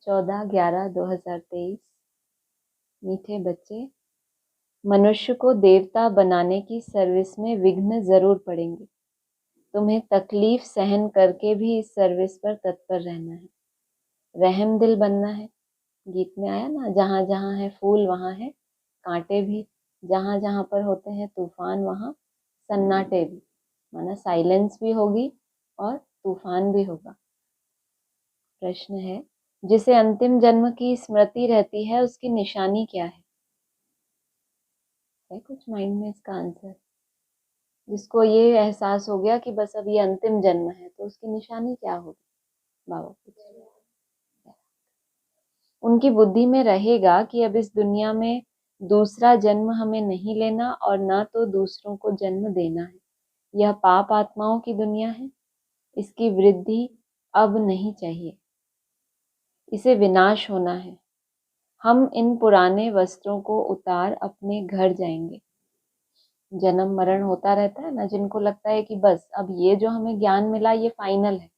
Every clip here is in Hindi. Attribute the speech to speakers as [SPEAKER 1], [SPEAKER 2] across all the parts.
[SPEAKER 1] 14/11/2023। मीठे बच्चे, मनुष्य को देवता बनाने की सर्विस में विघ्न जरूर पड़ेंगे। तुम्हें तकलीफ सहन करके भी इस सर्विस पर तत्पर रहना है। रहम दिल बनना है। गीत में आया ना, जहाँ जहाँ है फूल वहाँ है कांटे भी, जहाँ जहाँ पर होते हैं तूफान वहाँ सन्नाटे भी। माना साइलेंस भी होगी और तूफान भी होगा। प्रश्न है, जिसे अंतिम जन्म की स्मृति रहती है उसकी निशानी क्या है? कुछ माइंड में इसका आंसर? जिसको ये एहसास हो गया कि बस अब ये अंतिम जन्म है तो उसकी निशानी क्या होगी? बाबा पूछिए। उनकी बुद्धि में रहेगा कि अब इस दुनिया में दूसरा जन्म हमें नहीं लेना और ना तो दूसरों को जन्म देना है। यह पाप आत्माओं की दुनिया है, इसकी वृद्धि अब नहीं चाहिए, इसे विनाश होना है। हम इन पुराने वस्त्रों को उतार अपने घर जाएंगे। जन्म मरण होता रहता है ना, जिनको लगता है कि बस अब ये जो हमें ज्ञान मिला ये फाइनल है,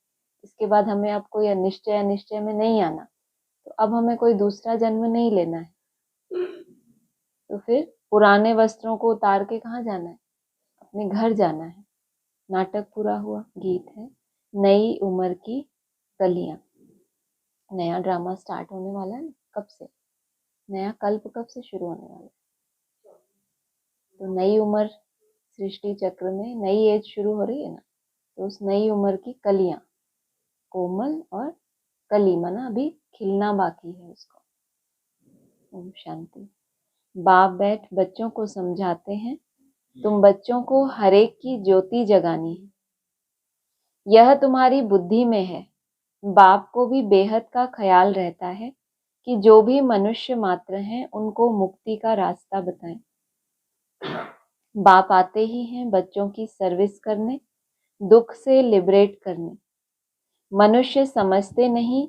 [SPEAKER 1] इसके बाद हमें अब कोई अनिश्चय में नहीं आना, तो अब हमें कोई दूसरा जन्म नहीं लेना है, तो फिर पुराने वस्त्रों को उतार के कहाँ जाना है? अपने घर जाना है। नाटक पूरा हुआ। गीत है, नई उम्र की कलियां। नया ड्रामा स्टार्ट होने वाला है। कब से? नया कल्प कब से शुरू होने वाला है? तो नई उम्र सृष्टि चक्र में नई एज शुरू हो रही है ना, तो उस नई उम्र की कलियां, कोमल और कली माना अभी खिलना बाकी है उसको। ओम शांति। बाप बैठ बच्चों को समझाते हैं, तुम बच्चों को हर एक की ज्योति जगानी है, यह तुम्हारी बुद्धि में है। बाप को भी बेहद का ख्याल रहता है कि जो भी मनुष्य मात्र हैं उनको मुक्ति का रास्ता बताएं। बाप आते ही हैं बच्चों की सर्विस करने, दुख से लिबरेट करने। मनुष्य समझते नहीं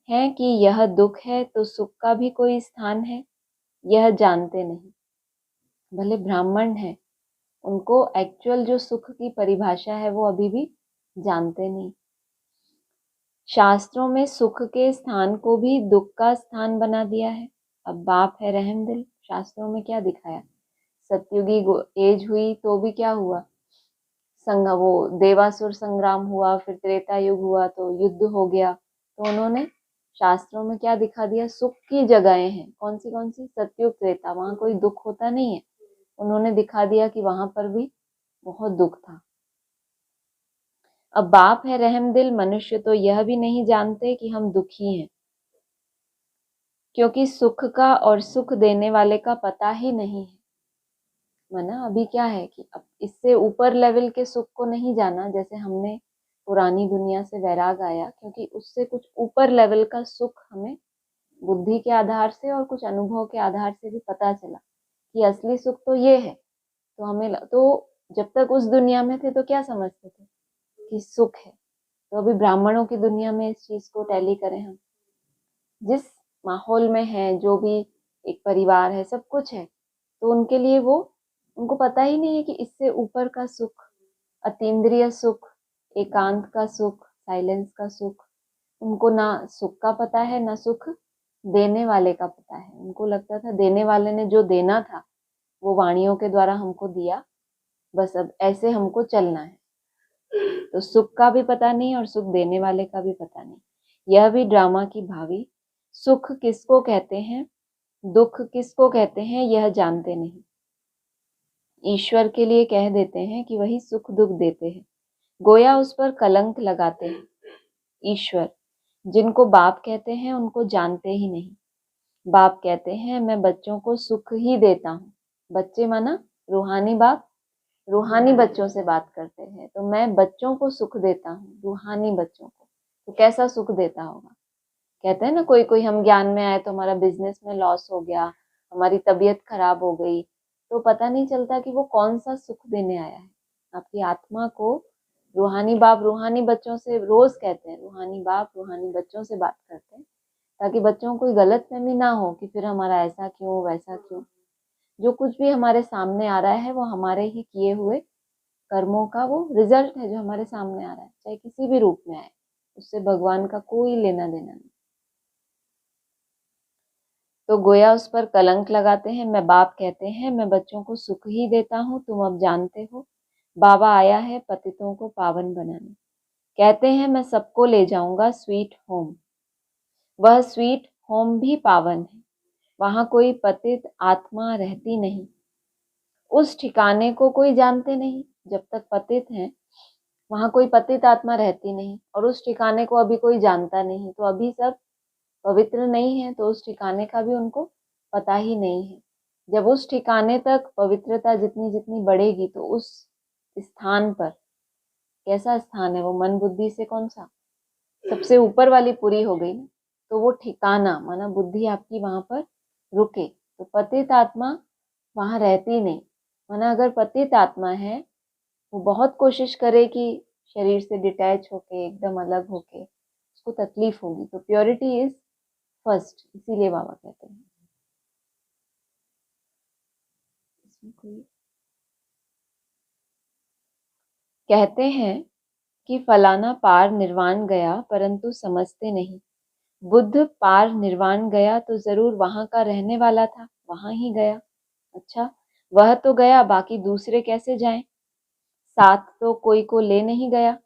[SPEAKER 1] हैं कि यह दुख है तो सुख का भी कोई स्थान है, यह जानते नहीं। भले ब्राह्मण हैं, उनको एक्चुअल जो सुख की परिभाषा है वो अभी भी जानते नहीं। शास्त्रों में सुख के स्थान को भी दुख का स्थान बना दिया है। अब बाप है रहम दिल, शास्त्रों में क्या दिखाया? सतयुगी एज हुई तो भी क्या हुआ? वो देवासुर संग्राम हुआ, फिर त्रेता युग हुआ तो युद्ध हो गया, तो उन्होंने शास्त्रों में क्या दिखा दिया? सुख की जगहें हैं। कौन सी? सतयुग त्रेता, वहां कोई दुख होता नहीं है। उन्होंने दिखा दिया कि वहां पर भी बहुत दुख था। अब बाप है रहम दिल, मनुष्य तो यह भी नहीं जानते कि हम दुखी हैं, क्योंकि सुख का और सुख देने वाले का पता ही नहीं है। माना अभी क्या है कि अब इससे ऊपर लेवल के सुख को नहीं जाना, जैसे हमने पुरानी दुनिया से वैराग आया, क्योंकि उससे कुछ ऊपर लेवल का सुख हमें बुद्धि के आधार से और कुछ अनुभव के आधार से भी पता चला कि असली सुख तो ये है। तो हमें तो जब तक उस दुनिया में थे तो क्या समझते थे कि सुख है। तो अभी ब्राह्मणों की दुनिया में इस चीज को टैली करें हम, जिस माहौल में है, जो भी एक परिवार है, सब कुछ है, तो उनके लिए वो उनको पता ही नहीं है कि इससे ऊपर का सुख, अतीन्द्रिय सुख, एकांत का सुख, साइलेंस का सुख, उनको ना सुख का पता है ना सुख देने वाले का पता है। उनको लगता था देने वाले ने जो देना था वो वाणियों के द्वारा हमको दिया, बस अब ऐसे हमको चलना है। तो सुख का भी पता नहीं और सुख देने वाले का भी पता नहीं। यह भी ड्रामा की भावी। सुख किसको कहते हैं, दुख किसको कहते हैं, यह जानते नहीं। ईश्वर के लिए कह देते हैं कि वही सुख दुख देते हैं, गोया उस पर कलंक लगाते हैं। ईश्वर जिनको बाप कहते हैं उनको जानते ही नहीं। बाप कहते हैं मैं बच्चों को सुख ही देता हूँ। बच्चे माना रूहानी बाप रूहानी बच्चों से बात करते हैं, तो मैं बच्चों को सुख देता हूँ, रूहानी बच्चों को। तो कैसा सुख देता होगा? कहते हैं ना, कोई कोई हम ज्ञान में आए तो हमारा बिजनेस में लॉस हो गया, हमारी तबीयत खराब हो गई, तो पता नहीं चलता कि वो कौन सा सुख देने आया है। आपकी आत्मा को रूहानी बाप रूहानी बच्चों से रोज कहते हैं, रूहानी बाप रूहानी बच्चों से बात करते हैं, ताकि बच्चों को कोई गलतफहमी ना हो कि फिर हमारा ऐसा क्यों वैसा क्यों। जो कुछ भी हमारे सामने आ रहा है वो हमारे ही किए हुए कर्मों का वो रिजल्ट है जो हमारे सामने आ रहा है, चाहे किसी भी रूप में आए, उससे भगवान का कोई लेना देना नहीं। तो गोया उस पर कलंक लगाते हैं। मैं बाप कहते हैं, मैं बच्चों को सुख ही देता हूँ, तुम अब जानते हो। बाबा आया है पतितों को पावन बनाने। कहते हैं मैं सबको ले जाऊंगा स्वीट होम। वह स्वीट होम भी पावन है, वहां कोई पतित आत्मा रहती नहीं। उस ठिकाने को कोई जानते नहीं। जब तक पतित हैं वहां कोई पतित आत्मा रहती नहीं, और उस ठिकाने को अभी कोई जानता नहीं, तो अभी सब पवित्र नहीं है, तो उस ठिकाने का भी उनको पता ही नहीं है। जब उस ठिकाने तक पवित्रता जितनी जितनी बढ़ेगी, तो उस स्थान पर, कैसा स्थान है वो, मन बुद्धि से कौन सा, सबसे ऊपर वाली पूरी हो गई ना, तो वो ठिकाना माना बुद्धि आपकी वहां पर रुके, तो पतित आत्मा वहां रहती नहीं। माना अगर पतित आत्मा है, वो बहुत कोशिश करे कि शरीर से डिटैच होके, एकदम अलग होके, उसको तकलीफ होगी। तो प्योरिटी इज फर्स्ट, इसीलिए बाबा कहते हैं। इसमें कोई कहते हैं कि फलाना पार निर्वाण गया, परंतु समझते नहीं। बुद्ध पार निर्वाण गया तो जरूर वहां का रहने वाला था, वहां ही गया। अच्छा, वह तो गया, बाकी दूसरे कैसे जाएं? साथ तो कोई को ले नहीं गया।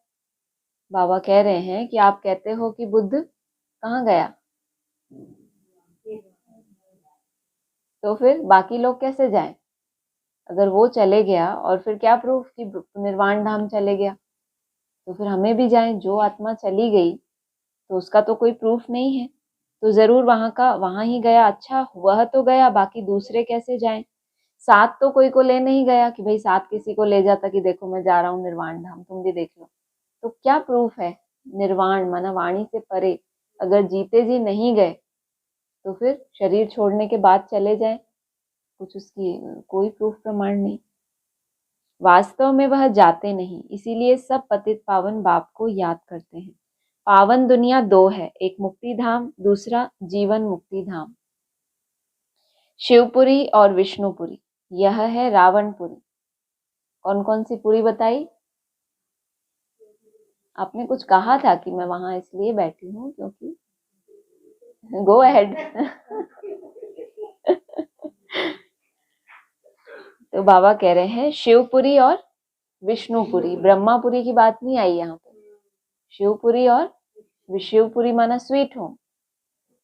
[SPEAKER 1] बाबा कह रहे हैं कि आप कहते हो कि बुद्ध कहाँ गया, तो फिर बाकी लोग कैसे जाएं? अगर वो चले गया, और फिर क्या प्रूफ कि निर्वाण धाम चले गया, तो फिर हमें भी जाएं। जो आत्मा चली गई तो उसका तो कोई प्रूफ नहीं है, तो जरूर वहां का वहां ही गया। अच्छा, वह तो गया, बाकी दूसरे कैसे जाएं? साथ तो कोई को ले नहीं गया कि भाई साथ किसी को ले जाता कि देखो मैं जा रहा हूँ निर्वाण धाम, तुम भी देख लो। तो क्या प्रूफ है? निर्वाण माना वाणी से परे, अगर जीते जी नहीं गए तो फिर शरीर छोड़ने के बाद चले जाए, कुछ उसकी कोई प्रूफ प्रमाण नहीं। वास्तव में वह जाते नहीं, इसीलिए सब पतित पावन बाप को याद करते हैं। पावन दुनिया दो है, एक मुक्ति धाम, दूसरा जीवन मुक्ति धाम। शिवपुरी और विष्णुपुरी, यह है रावणपुरी। कौन कौन सी पुरी बताई? आपने कुछ कहा था कि मैं वहां इसलिए बैठी हूँ क्योंकि, गो अहेड। तो बाबा कह रहे हैं शिवपुरी और विष्णुपुरी, ब्रह्मापुरी की बात नहीं आई यहाँ पे। शिवपुरी और शिवपुरी माना स्वीट होम,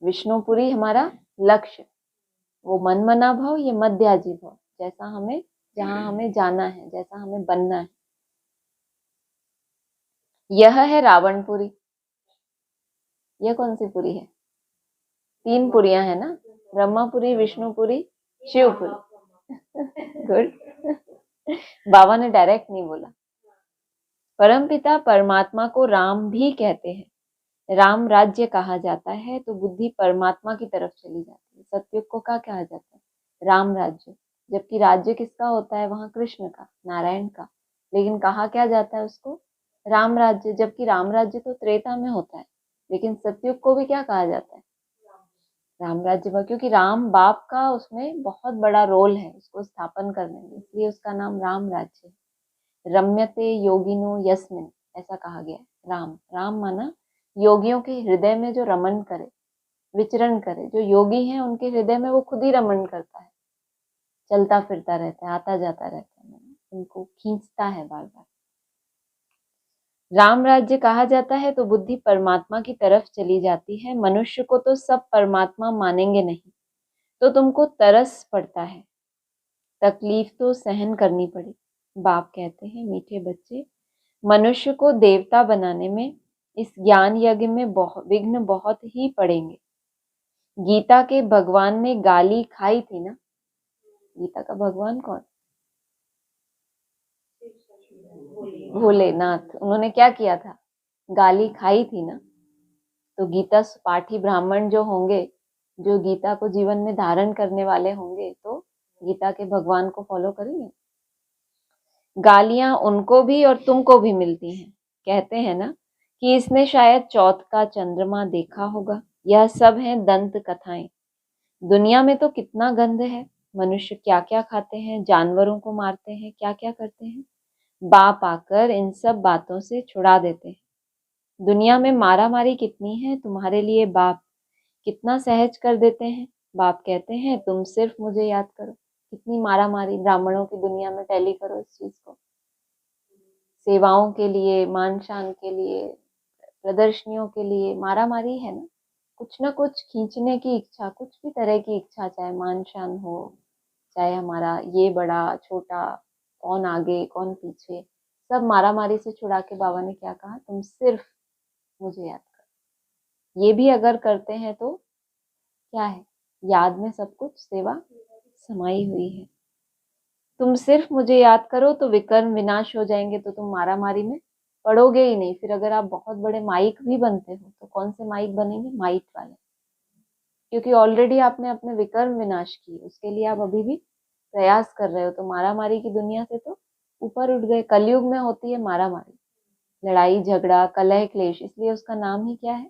[SPEAKER 1] विष्णुपुरी हमारा लक्ष्य, वो मन मना भाव, ये मध्याजी भाव, जैसा हमें, जहां हमें जाना है, जैसा हमें बनना है। यह है रावणपुरी। यह कौन सी पुरी है? तीन पुरियां है ना, ब्रह्मापुरी, विष्णुपुरी, शिवपुरी। गुड। बाबा ने डायरेक्ट नहीं बोला। परमपिता परमात्मा को राम भी कहते हैं। राम राज्य कहा जाता है तो बुद्धि परमात्मा की तरफ चली जाती है। सतयुग को क्या कहा जाता है? राम राज्य। जबकि राज्य किसका होता है वहां? कृष्ण का, नारायण का। लेकिन कहा क्या जाता है उसको? राम राज्य। जबकि राम राज्य तो त्रेता में होता है, लेकिन सतयुग को भी क्या कहा जाता है? राम राज्य। क्योंकि राम बाप का उसमें बहुत बड़ा रोल है उसको स्थापन करने में, इसलिए उसका नाम राम राज्य है। रम्यते योगिनो यस्मिन, ऐसा कहा गया है। राम, राम माना योगियों के हृदय में जो रमन करे, विचरण करे। जो योगी हैं उनके हृदय में वो खुद ही रमन करता है, चलता फिरता रहता है, आता जाता रहता है, उनको खींचता है बार बार। राम राज्य कहा जाता है तो बुद्धि परमात्मा की तरफ चली जाती है। मनुष्य को तो सब परमात्मा मानेंगे नहीं, तो तुमको तरस पड़ता है, तकलीफ तो सहन करनी पड़ी। बाप कहते हैं मीठे बच्चे, मनुष्य को देवता बनाने में, इस ज्ञान यज्ञ में विघ्न बहुत ही पड़ेंगे। गीता के भगवान ने गाली खाई थी ना। गीता का भगवान कौन? भोलेनाथ। उन्होंने क्या किया था? गाली खाई थी ना। तो गीता पाठी ब्राह्मण जो होंगे, जो गीता को जीवन में धारण करने वाले होंगे, तो गीता के भगवान को फॉलो करेंगे। गालियां उनको भी और तुमको भी मिलती हैं। कहते हैं ना कि इसने शायद चौथ का चंद्रमा देखा होगा। यह सब है दंत कथाएं। दुनिया में तो कितना गंध है। मनुष्य क्या क्या खाते हैं, जानवरों को मारते हैं, क्या क्या करते हैं। बाप आकर इन सब बातों से छुड़ा देते हैं। दुनिया में मारा मारी कितनी है, तुम्हारे लिए बाप कितना सहज कर देते हैं। बाप कहते हैं तुम सिर्फ मुझे याद करो। कितनी मारा मारी ब्राह्मणों की दुनिया में टैली करो इस चीज को। सेवाओं के लिए, मान शान के लिए, प्रदर्शनियों के लिए मारा मारी है ना। कुछ ना कुछ खींचने की इच्छा, कुछ भी तरह की इच्छा, चाहे मान शान हो, चाहे हमारा ये बड़ा छोटा, कौन आगे कौन पीछे, सब मारा मारी से छुड़ा के बाबा ने क्या कहा, तुम सिर्फ मुझे याद करो। ये भी अगर करते हैं तो क्या है, याद में सब कुछ सेवा समाई हुई है। तुम सिर्फ मुझे याद करो तो विकर्म विनाश हो जाएंगे, तो तुम मारा मारी में पड़ोगे ही नहीं। फिर अगर आप बहुत बड़े माइक भी बनते हो तो कौन से माइक बनेंगे, माइट वाले, क्योंकि ऑलरेडी आपने अपने विकर्म विनाश किए, उसके लिए आप अभी भी प्रयास कर रहे हो। तो मारा मारी की दुनिया से तो ऊपर उठ गए। कलयुग में होती है मारा मारी, लड़ाई झगड़ा, कलह क्लेश, इसलिए उसका नाम ही क्या है,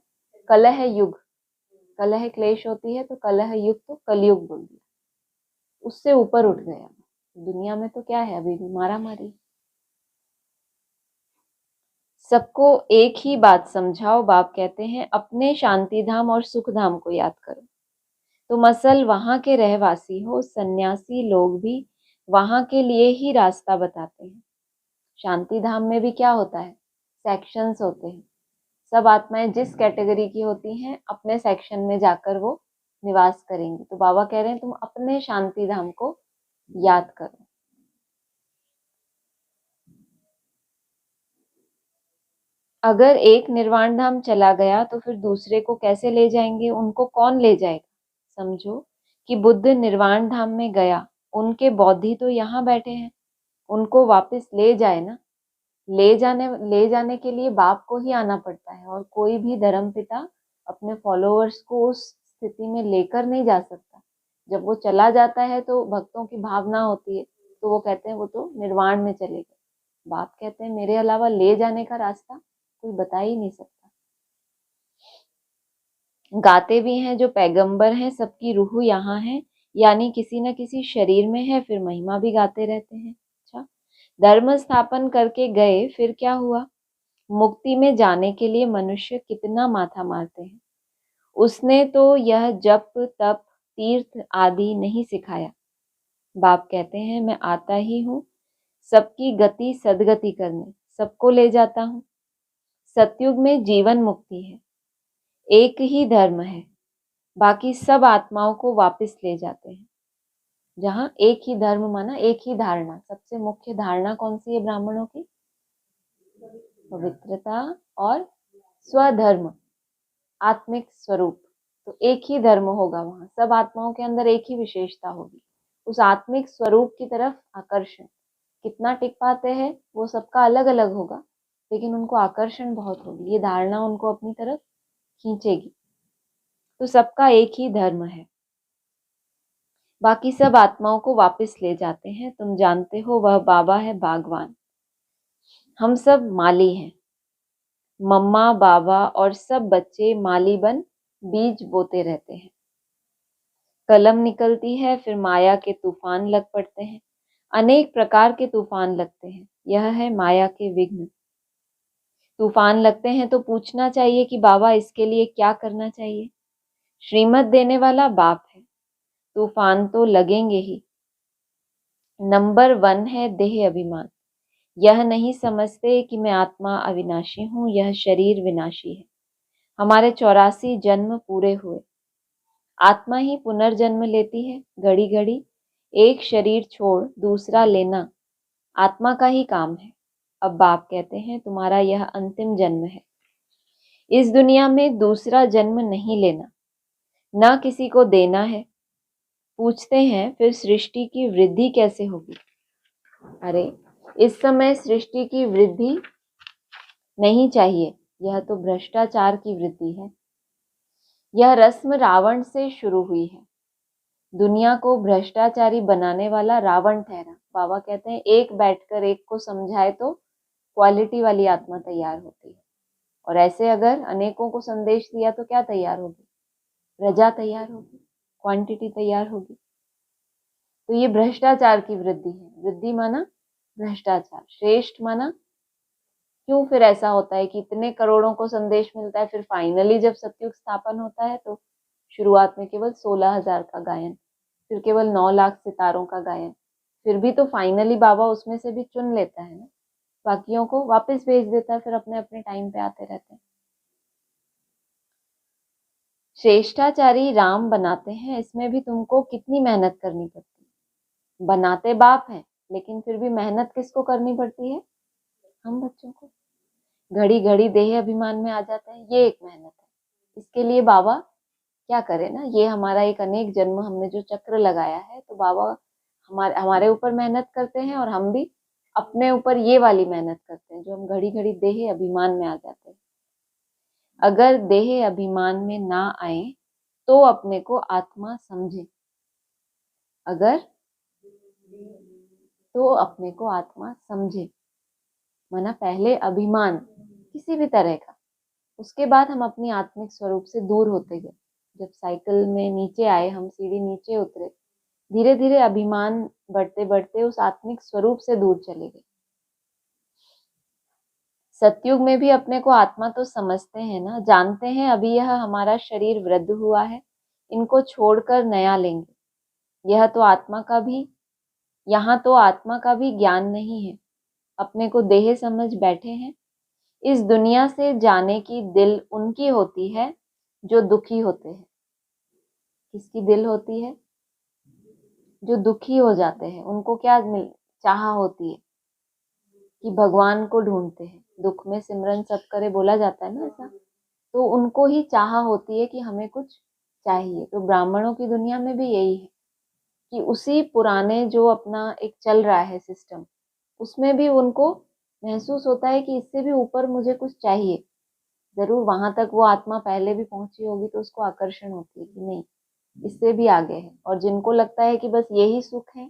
[SPEAKER 1] कलह युग। कलह क्लेश होती है तो कलह युग, तो कलयुग बोल दिया, उससे ऊपर उठ गया। दुनिया में तो क्या है, अभी भी मारा मारी। सबको एक ही बात समझाओ। बाप कहते हैं अपने शांति धाम और सुख धाम को याद करो। तुम असल वहां के रहवासी हो। सन्यासी लोग भी वहां के लिए ही रास्ता बताते हैं। शांति धाम में भी क्या होता है, सेक्शंस होते हैं। सब आत्माएं जिस कैटेगरी की होती हैं अपने सेक्शन में जाकर वो निवास करेंगी। तो बाबा कह रहे हैं तुम अपने शांति धाम को याद करो। अगर एक निर्वाण धाम चला गया तो फिर दूसरे को कैसे ले जाएंगे, उनको कौन ले जाएगा। समझो कि बुद्ध निर्वाण धाम में गया, उनके बौद्धि तो यहाँ बैठे हैं, उनको वापस ले जाए ना। ले जाने के लिए बाप को ही आना पड़ता है, और कोई भी धर्म पिता अपने फॉलोअर्स को उस स्थिति में लेकर नहीं जा सकता। जब वो चला जाता है तो भक्तों की भावना होती है, तो वो कहते हैं वो तो निर्वाण में चले गए। बाप कहते हैं मेरे अलावा ले जाने का रास्ता कोई बता ही नहीं सकता। गाते भी हैं जो पैगंबर हैं, सबकी रूह यहाँ है, यानी किसी न किसी शरीर में है, फिर महिमा भी गाते रहते हैं। अच्छा, धर्म स्थापन करके गए, फिर क्या हुआ। मुक्ति में जाने के लिए मनुष्य कितना माथा मारते हैं। उसने तो यह जप तप तीर्थ आदि नहीं सिखाया। बाप कहते हैं मैं आता ही हूँ सबकी गति सदगति करने, सबको ले जाता हूँ। सतयुग में जीवन मुक्ति है, एक ही धर्म है, बाकी सब आत्माओं को वापस ले जाते हैं। जहां एक ही धर्म माना, एक ही धारणा, सबसे मुख्य धारणा कौन सी है ब्राह्मणों की, पवित्रता और स्वधर्म, आत्मिक स्वरूप। तो एक ही धर्म होगा, वहां सब आत्माओं के अंदर एक ही विशेषता होगी, उस आत्मिक स्वरूप की तरफ आकर्षण। कितना टिक पाते हैं वो सबका अलग अलग होगा, लेकिन उनको आकर्षण बहुत होगी, ये धारणा उनको अपनी तरफ खींचेगी। तो सबका एक ही धर्म है, बाकी सब आत्माओं को वापस ले जाते हैं। तुम जानते हो वह बाबा है बागवान, हम सब माली हैं। मम्मा बाबा और सब बच्चे माली बन बीज बोते रहते हैं। कलम निकलती है, फिर माया के तूफान लग पड़ते हैं। अनेक प्रकार के तूफान लगते हैं, यह है माया के विघ्न। तूफान लगते हैं तो पूछना चाहिए कि बाबा इसके लिए क्या करना चाहिए। श्रीमत देने वाला बाप है, तूफान तो लगेंगे ही। नंबर 1 है देह अभिमान। यह नहीं समझते कि मैं आत्मा अविनाशी हूँ, यह शरीर विनाशी है। हमारे 84 जन्म पूरे हुए, आत्मा ही पुनर्जन्म लेती है घड़ी घड़ी। एक शरीर छोड़ दूसरा लेना आत्मा का ही काम है। अब बाप कहते हैं तुम्हारा यह अंतिम जन्म है, इस दुनिया में दूसरा जन्म नहीं लेना, ना किसी को देना है। पूछते हैं फिर सृष्टि की वृद्धि कैसे होगी। अरे इस समय सृष्टि की वृद्धि नहीं चाहिए, यह तो भ्रष्टाचार की वृद्धि है। यह रस्म रावण से शुरू हुई है, दुनिया को भ्रष्टाचारी बनाने वाला रावण ठहरा। बाबा कहते हैं एक बैठकर एक को समझाए तो क्वालिटी वाली आत्मा तैयार होती है, और ऐसे अगर अनेकों को संदेश दिया तो क्या तैयार होगी, प्रजा तैयार होगी, क्वांटिटी तैयार होगी। तो ये भ्रष्टाचार की वृद्धि है। वृद्धि माना भ्रष्टाचार, श्रेष्ठ माना, क्यों फिर ऐसा होता है कि इतने करोड़ों को संदेश मिलता है, फिर फाइनली जब सतयुग स्थापन होता है तो शुरुआत में केवल 16,000 का गायन, फिर केवल 9 लाख सितारों का गायन, फिर भी तो फाइनली बाबा उसमें से भी चुन लेता है ना, बाकियों को वापस भेज देता है, फिर अपने अपने टाइम पे आते रहते हैं। श्रेष्ठाचारी राम बनाते हैं, इसमें भी तुमको कितनी मेहनत करनी पड़ती है। बनाते बाप हैं, लेकिन फिर भी मेहनत किसको करनी पड़ती है? हम बच्चों को। घड़ी घड़ी देह अभिमान में आ जाते हैं, ये एक मेहनत है। इसके लिए बाबा क्या करे ना, ये हमारा एक अनेक जन्म हमने जो चक्र लगाया है, तो बाबा हमारे ऊपर मेहनत करते हैं और हम भी अपने ऊपर ये वाली मेहनत करते हैं, जो हम घड़ी घड़ी देह अभिमान में आ जाते हैं। अगर देह अभिमान में ना आए तो अपने को आत्मा समझे, अगर तो अपने को आत्मा समझे, माना पहले अभिमान किसी भी तरह का, उसके बाद हम अपनी आत्मिक स्वरूप से दूर होते गए। जब साइकिल में नीचे आए, हम सीढ़ी नीचे उतरे, धीरे धीरे अभिमान बढ़ते बढ़ते उस आत्मिक स्वरूप से दूर चले गए। सतयुग में भी अपने को आत्मा तो समझते हैं ना, जानते हैं अभी यह हमारा शरीर वृद्ध हुआ है, इनको छोड़कर नया लेंगे। यह तो आत्मा का भी यहाँ तो आत्मा का भी ज्ञान नहीं है, अपने को देह समझ बैठे हैं। इस दुनिया से जाने की दिल उनकी होती है जो दुखी होते हैं। किसकी दिल होती है? जो दुखी हो जाते हैं, उनको क्या चाह होती है कि भगवान को ढूंढते हैं। दुख में सिमरन सब करे बोला जाता है ना ऐसा, तो उनको ही चाह होती है कि हमें कुछ चाहिए। तो ब्राह्मणों की दुनिया में भी यही है कि उसी पुराने जो अपना एक चल रहा है सिस्टम, उसमें भी उनको महसूस होता है कि इससे भी ऊपर मुझे कुछ चाहिए। जरूर वहां तक वो आत्मा पहले भी पहुंची होगी, तो उसको आकर्षण होती है कि नहीं, इससे भी आगे है। और जिनको लगता है कि बस यही सुख है,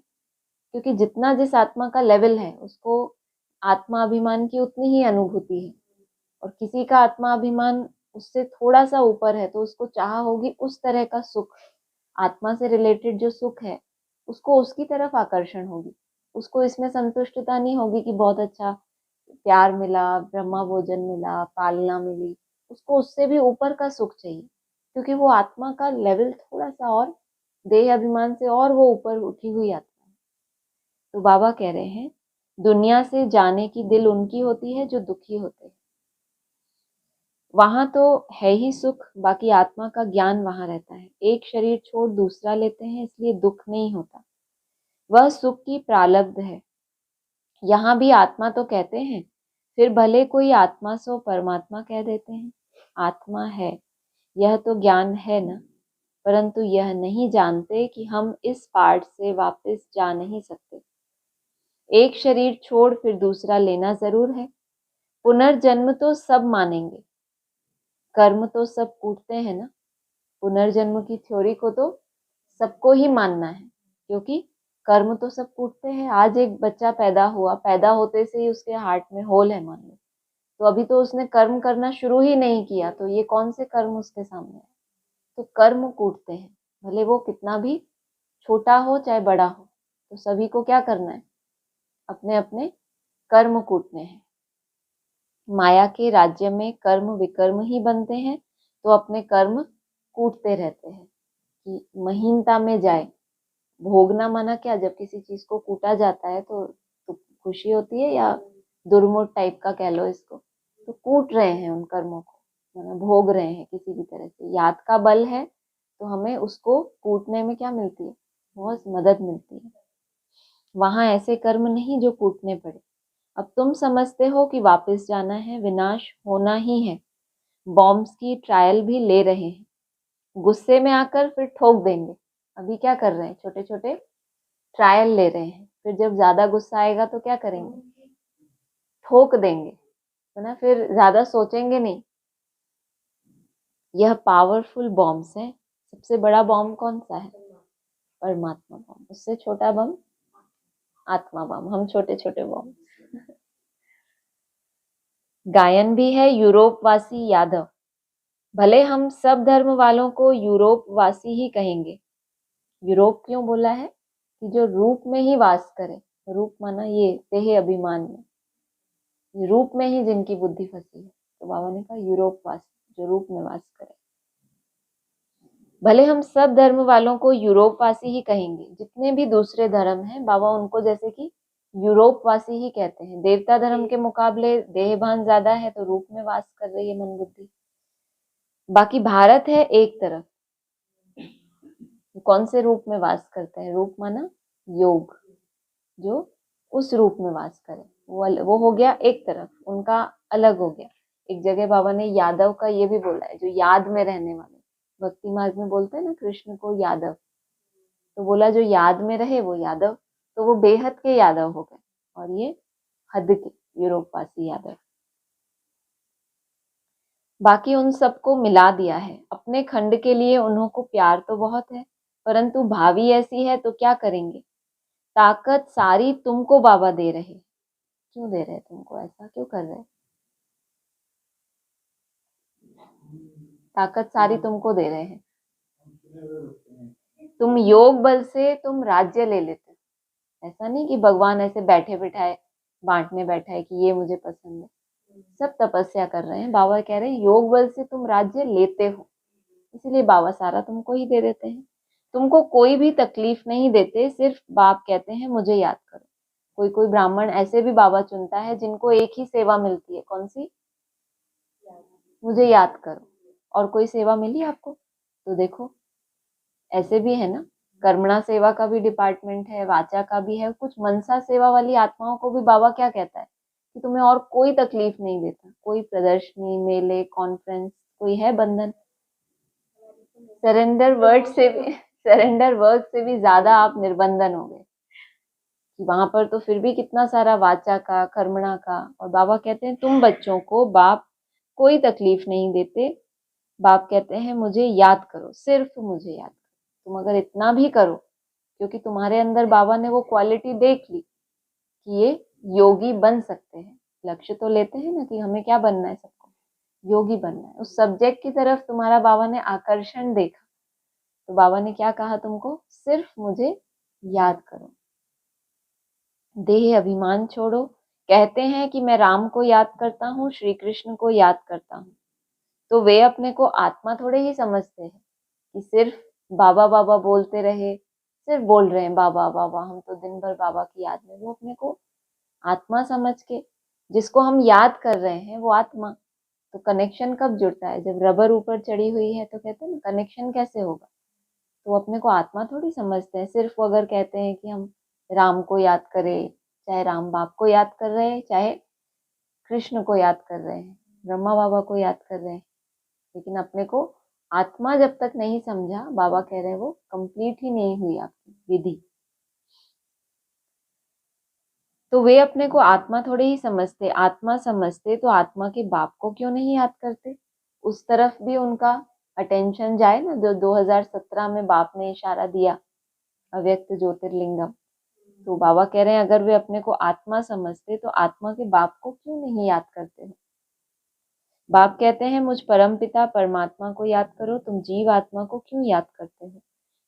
[SPEAKER 1] क्योंकि जितना जिस आत्मा का लेवल है, उसको आत्मा अभिमान की उतनी ही अनुभूति है। और किसी का आत्मा अभिमान उससे थोड़ा सा ऊपर है, तो उसको चाह होगी उस तरह का सुख, आत्मा से रिलेटेड जो सुख है उसको उसकी तरफ आकर्षण होगी। उसको इसमें संतुष्टता नहीं होगी कि बहुत अच्छा प्यार मिला, ब्रह्मा भोजन मिला, पालना मिली। उसको उससे भी ऊपर का सुख चाहिए, क्योंकि वो आत्मा का लेवल थोड़ा सा और देह अभिमान से और वो ऊपर उठी हुई आत्मा है। तो बाबा कह रहे हैं दुनिया से जाने की दिल उनकी होती है जो दुखी होते हैं। वहां तो है ही सुख, बाकी आत्मा का ज्ञान वहां रहता है। एक शरीर छोड़ दूसरा लेते हैं, इसलिए दुख नहीं होता, वह सुख की प्रालब्ध है। यहाँ भी आत्मा तो कहते हैं, फिर भले कोई आत्मा सो परमात्मा कह देते हैं। आत्मा है, यह तो ज्ञान है ना, परंतु यह नहीं जानते कि हम इस पार्ट से वापस जा नहीं सकते। एक शरीर छोड़ फिर दूसरा लेना जरूर है। पुनर्जन्म तो सब मानेंगे, कर्म तो सब कूटते हैं ना। पुनर्जन्म की थ्योरी को तो सबको ही मानना है, क्योंकि कर्म तो सब कूटते हैं। आज एक बच्चा पैदा हुआ, पैदा होते से ही उसके हार्ट में होल है मान लो, तो अभी तो उसने कर्म करना शुरू ही नहीं किया, तो ये कौन से कर्म उसके सामने है? तो कर्म कूटते हैं, भले वो कितना भी छोटा हो चाहे बड़ा हो, तो सभी को क्या करना है? अपने अपने कर्म कूटने हैं। माया के राज्य में कर्म विकर्म ही बनते हैं, तो अपने कर्म कूटते रहते हैं कि महीनता में जाए। भोगना माना क्या, जब किसी चीज को कूटा जाता है तो खुशी होती है, या दुर्मोट टाइप का कह लो इसको, तो कूट रहे हैं उन कर्मों को, माना भोग रहे हैं किसी भी तरह से। याद का बल है तो हमें उसको कूटने में क्या मिलती है? बहुत मदद मिलती है। वहां ऐसे कर्म नहीं जो कूटने पड़े। अब तुम समझते हो कि वापस जाना है, विनाश होना ही है। बॉम्ब्स की ट्रायल भी ले रहे हैं, गुस्से में आकर फिर ठोक देंगे। अभी क्या कर रहे हैं? छोटे छोटे ट्रायल ले रहे हैं, फिर जब ज्यादा गुस्सा आएगा तो क्या करेंगे? ठोक देंगे, है ना? फिर ज्यादा सोचेंगे नहीं। यह पावरफुल बॉम्ब्स है। सबसे बड़ा बॉम्ब कौन सा है? परमात्मा बॉम्ब। उससे छोटा बम आत्मा बम, हम छोटे छोटे बॉम्ब। गायन भी है यूरोप वासी यादव। भले हम सब धर्म वालों को यूरोप वासी ही कहेंगे। यूरोप क्यों बोला है? कि जो रूप में ही वास करे। रूप माना ये देह अभिमान में, रूप में ही जिनकी बुद्धि फंसी है, तो बाबा ने कहा यूरोप वासी, जो रूप में वास करे। भले हम सब धर्म वालों को यूरोपवासी ही कहेंगे, जितने भी दूसरे धर्म हैं बाबा उनको जैसे कि यूरोपवासी ही कहते हैं। देवता धर्म के मुकाबले देहभान ज्यादा है तो रूप में वास कर रही है मन बुद्धि। बाकी भारत है एक तरफ, कौन से रूप में वास करता है? रूप माना योग, जो उस रूप में वास करे वो हो गया एक तरफ, उनका अलग हो गया। एक जगह बाबा ने यादव का ये भी बोला है, जो याद में रहने वाले। भक्ति मार्ग में बोलते हैं ना कृष्ण को यादव, तो बोला जो याद में रहे वो यादव, तो वो बेहद के यादव हो गए और ये हद के यूरोपवासी यादव। बाकी उन सबको मिला दिया है अपने खंड के लिए। उन्हों को प्यार तो बहुत है, परंतु भावी ऐसी है तो क्या करेंगे। ताकत सारी तुमको बाबा दे रहे। क्यों दे रहे तुमको? ऐसा क्यों कर रहे? ताकत सारी तुमको दे रहे हैं। तुम योग बल से तुम राज्य ले लेते। ऐसा नहीं कि भगवान ऐसे बैठे बिठाए बांटने बैठा है कि ये मुझे पसंद है। सब तपस्या कर रहे हैं। बाबा कह रहे हैं योग बल से तुम राज्य लेते हो, इसीलिए बाबा सारा तुमको ही दे देते हैं। तुमको कोई भी तकलीफ नहीं देते, सिर्फ बाप कहते हैं मुझे याद करो। कोई कोई ब्राह्मण ऐसे भी बाबा चुनता है जिनको एक ही सेवा मिलती है, कौन सी? मुझे याद करो। और कोई सेवा मिली आपको? तो देखो ऐसे भी है ना, कर्मणा सेवा का भी डिपार्टमेंट है, वाचा का भी है। कुछ मनसा सेवा वाली आत्माओं को भी बाबा क्या कहता है कि तुम्हें और कोई तकलीफ नहीं देता। कोई प्रदर्शनी, मेले, कॉन्फ्रेंस, कोई है बंधन? सरेंडर वर्ड से भी ज्यादा आप निर्बंधन हो गए कि वहां पर तो फिर भी कितना सारा वाचा का, कर्मणा का। और बाबा कहते हैं तुम बच्चों को बाप कोई तकलीफ नहीं देते। बाप कहते हैं मुझे याद करो, सिर्फ मुझे याद करो। तुम अगर इतना भी करो, क्योंकि तुम्हारे अंदर बाबा ने वो क्वालिटी देख ली कि ये योगी बन सकते हैं। लक्ष्य तो लेते हैं ना कि हमें क्या बनना है, सबको योगी बनना है। उस सब्जेक्ट की तरफ तुम्हारा बाबा ने आकर्षण देखा, तो बाबा ने क्या कहा तुमको? सिर्फ मुझे याद करो। देह अभिमान छोड़ो। कहते हैं कि मैं राम को याद करता हूँ, श्री कृष्ण को याद करता हूँ, तो वे अपने को आत्मा थोड़े ही समझते हैं कि सिर्फ बाबा बाबा बोलते रहे, सिर्फ बोल रहे हैं बाबा बाबा, हम तो दिन भर बाबा की याद में। वो अपने को आत्मा समझ के, जिसको हम याद कर रहे हैं वो आत्मा। तो कनेक्शन कब जुड़ता है? जब रबर ऊपर चढ़ी हुई है तो कहते हैं ना कनेक्शन कैसे होगा। तो अपने को आत्मा थोड़ी समझते हैं। सिर्फ वो अगर कहते हैं कि हम राम को याद करें, चाहे राम बाप को याद कर रहे हैं, चाहे कृष्ण को याद कर रहे हैं, ब्रह्मा बाबा को याद कर रहे हैं, लेकिन अपने को आत्मा जब तक नहीं समझा, बाबा कह रहे हैं वो कंप्लीट ही नहीं हुई आपकी विधि। तो वे अपने को आत्मा थोड़े ही समझते। आत्मा समझते तो आत्मा के बाप को क्यों नहीं याद करते? उस तरफ भी उनका अटेंशन जाए ना, जो 2017 में बाप ने इशारा दिया, अव्यक्त ज्योतिर्लिंगम। तो बाबा कह रहे हैं अगर वे अपने को आत्मा समझते तो आत्मा के बाप को क्यों नहीं याद करते हो? बाप कहते हैं मुझ परम पिता परमात्मा को याद करो, तुम जीव आत्मा को क्यों याद करते हो?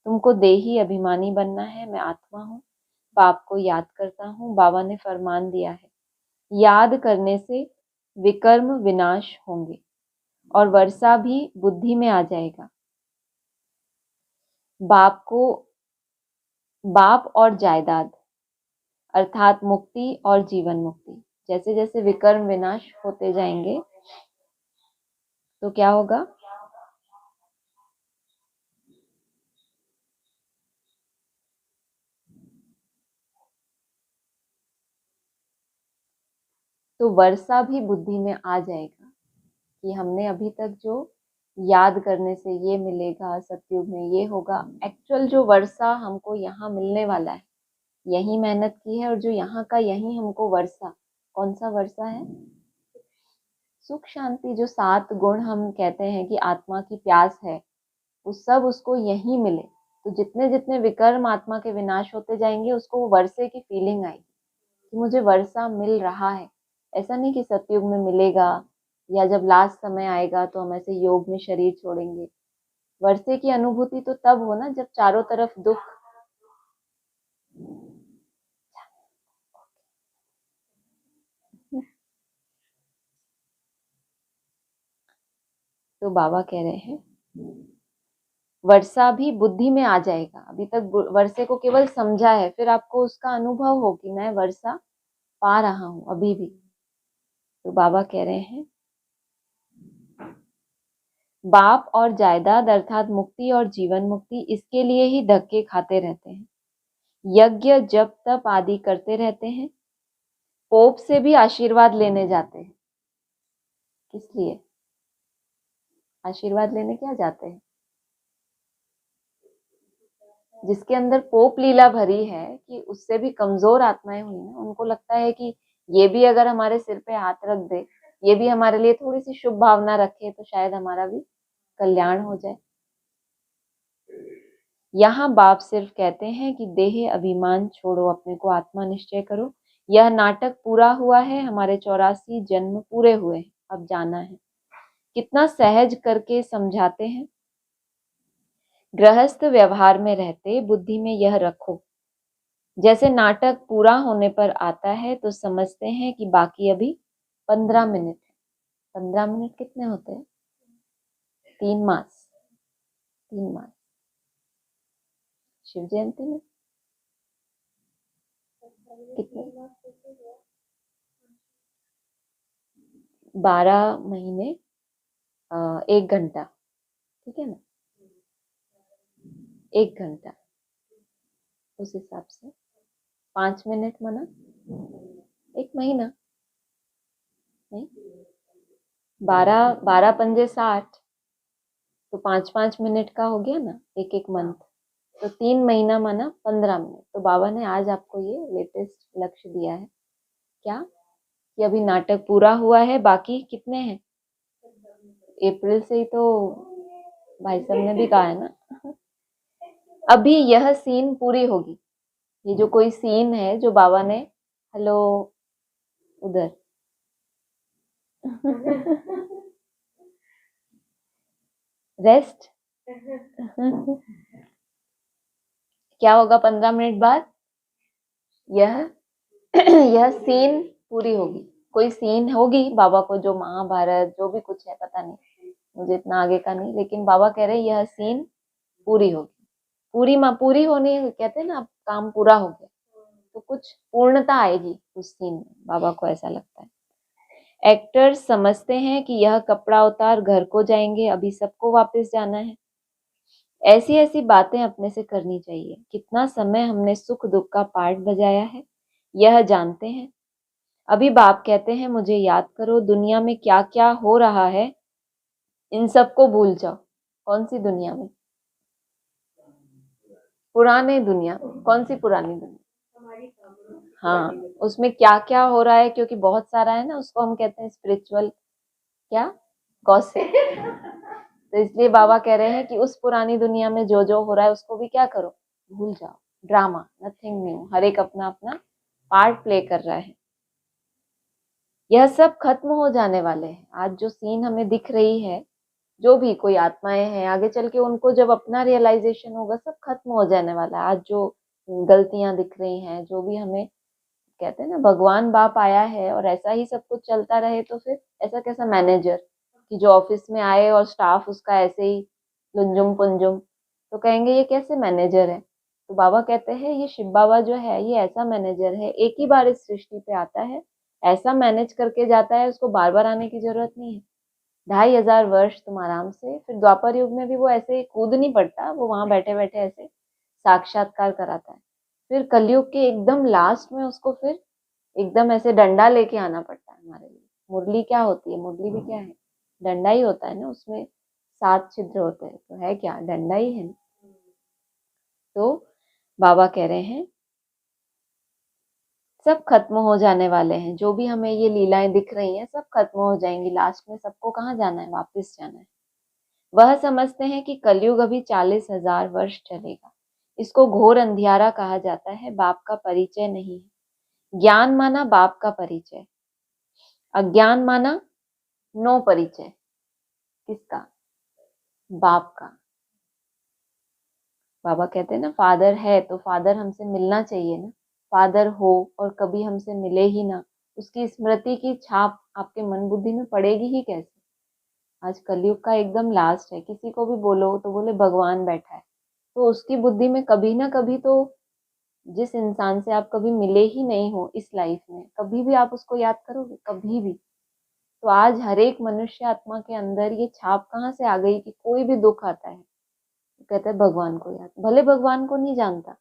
[SPEAKER 1] तुमको देही अभिमानी बनना है, मैं आत्मा हूँ, बाप को याद करता हूँ। बाबा ने फरमान दिया है याद करने से विकर्म विनाश होंगे और वर्षा भी बुद्धि में आ जाएगा। बाप को, बाप और जायदाद अर्थात मुक्ति और जीवन मुक्ति, जैसे जैसे विकर्म विनाश होते जाएंगे तो क्या होगा? तो वर्षा भी बुद्धि में आ जाएगा कि हमने अभी तक जो याद करने से ये मिलेगा, सतयुग में ये होगा। एक्चुअल जो वर्षा हमको यहाँ मिलने वाला है, यही मेहनत की है, और जो यहाँ का यही हमको वर्षा, कौन सा वर्षा है? सुख शांति, जो 7 गुण हम कहते हैं कि आत्मा की प्यास है, वो सब उसको यही मिले। तो जितने जितने विकर्म आत्मा के विनाश होते जाएंगे, उसको वो वर्षे की फीलिंग आएगी कि मुझे वर्षा मिल रहा है। ऐसा नहीं कि सतयुग में मिलेगा या जब लास्ट समय आएगा तो हम ऐसे योग में शरीर छोड़ेंगे। वर्षे की अनुभूति तो तब हो ना जब चारों तरफ दुख। तो बाबा कह रहे हैं वर्षा भी बुद्धि में आ जाएगा। अभी तक वर्षे को केवल समझा है, फिर आपको उसका अनुभव हो कि मैं वर्षा पा रहा हूं अभी भी। तो बाबा कह रहे हैं बाप और जायदाद अर्थात मुक्ति और जीवन मुक्ति, इसके लिए ही धक्के खाते रहते हैं, यज्ञ जप तप आदि करते रहते हैं, पोप से भी आशीर्वाद लेने जाते हैं। किस लिए आशीर्वाद लेने क्या जाते हैं? जिसके अंदर पोप लीला भरी है कि उससे भी कमजोर आत्माएं हुई ना, उनको लगता है कि ये भी अगर हमारे सिर पे हाथ रख दे, ये भी हमारे लिए थोड़ी सी शुभ भावना रखे, तो शायद हमारा भी कल्याण हो जाए। यहाँ बाप सिर्फ कहते हैं कि देह अभिमान छोड़ो, अपने को आत्मा निश्चय करो। यह नाटक पूरा हुआ है, हमारे 84 जन्म पूरे हुए हैं, अब जाना है। कितना सहज करके समझाते हैं। गृहस्थ व्यवहार में रहते बुद्धि में यह रखो, जैसे नाटक पूरा होने पर आता है तो समझते हैं कि बाकी अभी 15 मिनट है। 15 मिनट कितने होते हैं? 3 मास। 3 मास शिव जयंती में कितने? 12 महीने 1 घंटा, ठीक है ना? 1 घंटा, उस हिसाब से 5 मिनट माना 1 महीना, नहीं? 12 पंजे 60, तो 5-5 मिनट का हो गया ना, एक मंथ। तो 3 महीना माना 15 मिनट। तो बाबा ने आज आपको ये लेटेस्ट लक्ष्य दिया है क्या, कि अभी नाटक पूरा हुआ है, बाकी कितने हैं? अप्रैल से ही तो भाई साहब ने भी कहा है ना। अभी यह सीन पूरी होगी। ये जो कोई सीन है जो बाबा ने, हेलो उधर रेस्ट क्या होगा 15 मिनट बाद? यह यह सीन पूरी होगी। कोई सीन होगी बाबा को, जो महाभारत जो भी कुछ है, पता नहीं, मुझे इतना आगे का नहीं, लेकिन बाबा कह रहे हैं यह सीन पूरी होगी। पूरी होनी, कहते हैं ना, काम पूरा हो गया तो कुछ पूर्णता आएगी उस सीन में, बाबा को ऐसा लगता है। एक्टर्स समझते हैं कि यह कपड़ा उतार घर को जाएंगे, अभी सबको वापस जाना है। ऐसी ऐसी बातें अपने से करनी चाहिए। कितना समय हमने सुख दुख का पार्ट बजाया है, यह जानते हैं। अभी बाप कहते हैं मुझे याद करो, दुनिया में क्या क्या हो रहा है इन सबको भूल जाओ। कौन सी दुनिया में? पुराने दुनिया। कौन सी पुरानी दुनिया? हाँ, उसमें क्या क्या हो रहा है, क्योंकि बहुत सारा है ना, उसको हम कहते हैं स्पिरिचुअल क्या, गॉसिप। तो इसलिए बाबा कह रहे हैं कि उस पुरानी दुनिया में जो जो हो रहा है उसको भी क्या करो, भूल जाओ। ड्रामा, नथिंग न्यू, हर एक अपना अपना पार्ट प्ले कर रहा है। यह सब खत्म हो जाने वाले हैं। आज जो सीन हमें दिख रही है, जो भी कोई आत्माएं हैं, आगे चल के उनको जब अपना रियलाइजेशन होगा, सब खत्म हो जाने वाला है। आज जो गलतियां दिख रही हैं, जो भी हमें कहते हैं ना, भगवान बाप आया है और ऐसा ही सब कुछ चलता रहे तो फिर ऐसा कैसा मैनेजर कि जो ऑफिस में आए और स्टाफ उसका ऐसे ही लुंजुम पुंजुम, तो कहेंगे ये कैसे मैनेजर है। तो बाबा कहते हैं ये शिव बाबा जो है ये ऐसा मैनेजर है, एक ही बार इस सृष्टि पे आता है, ऐसा मैनेज करके जाता है, उसको बार बार आने की जरूरत नहीं है। 2500 वर्ष तुम आराम से, फिर द्वापर युग में भी वो ऐसे कूद नहीं पड़ता, वो वहां बैठे बैठे ऐसे साक्षात्कार कराता है। फिर कलयुग के एकदम लास्ट में उसको फिर एकदम ऐसे डंडा लेके आना पड़ता है हमारे लिए। मुरली क्या होती है? मुरली भी क्या है? डंडा ही होता है ना, उसमें 7 छिद्र होते हैं, तो है क्या, डंडा ही है ना। तो बाबा कह रहे हैं सब खत्म हो जाने वाले हैं। जो भी हमें ये लीलाएं दिख रही हैं सब खत्म हो जाएंगी, लास्ट में सबको कहाँ जाना है? वापस जाना है। वह समझते हैं कि कलयुग अभी 40,000 वर्ष चलेगा। इसको घोर अंधियारा कहा जाता है, बाप का परिचय नहीं है। ज्ञान माना बाप का परिचय, अज्ञान माना नो परिचय। किसका? बाप का। बाबा कहते हैं ना, फादर है तो फादर हमसे मिलना चाहिए ना। फादर हो और कभी हमसे मिले ही ना, उसकी स्मृति की छाप आपके मन बुद्धि में पड़ेगी ही कैसे? आज कलयुग का एकदम लास्ट है, किसी को भी बोलो तो बोले भगवान बैठा है। तो उसकी बुद्धि में कभी ना कभी तो, जिस इंसान से आप कभी मिले ही नहीं हो इस लाइफ में, कभी भी आप उसको याद करोगे? कभी भी। तो आज हर एक मनुष्य आत्मा के अंदर ये छाप कहाँ से आ गई कि कोई भी दुख आता है तो कहता है भगवान को याद। भले भगवान को नहीं जानता,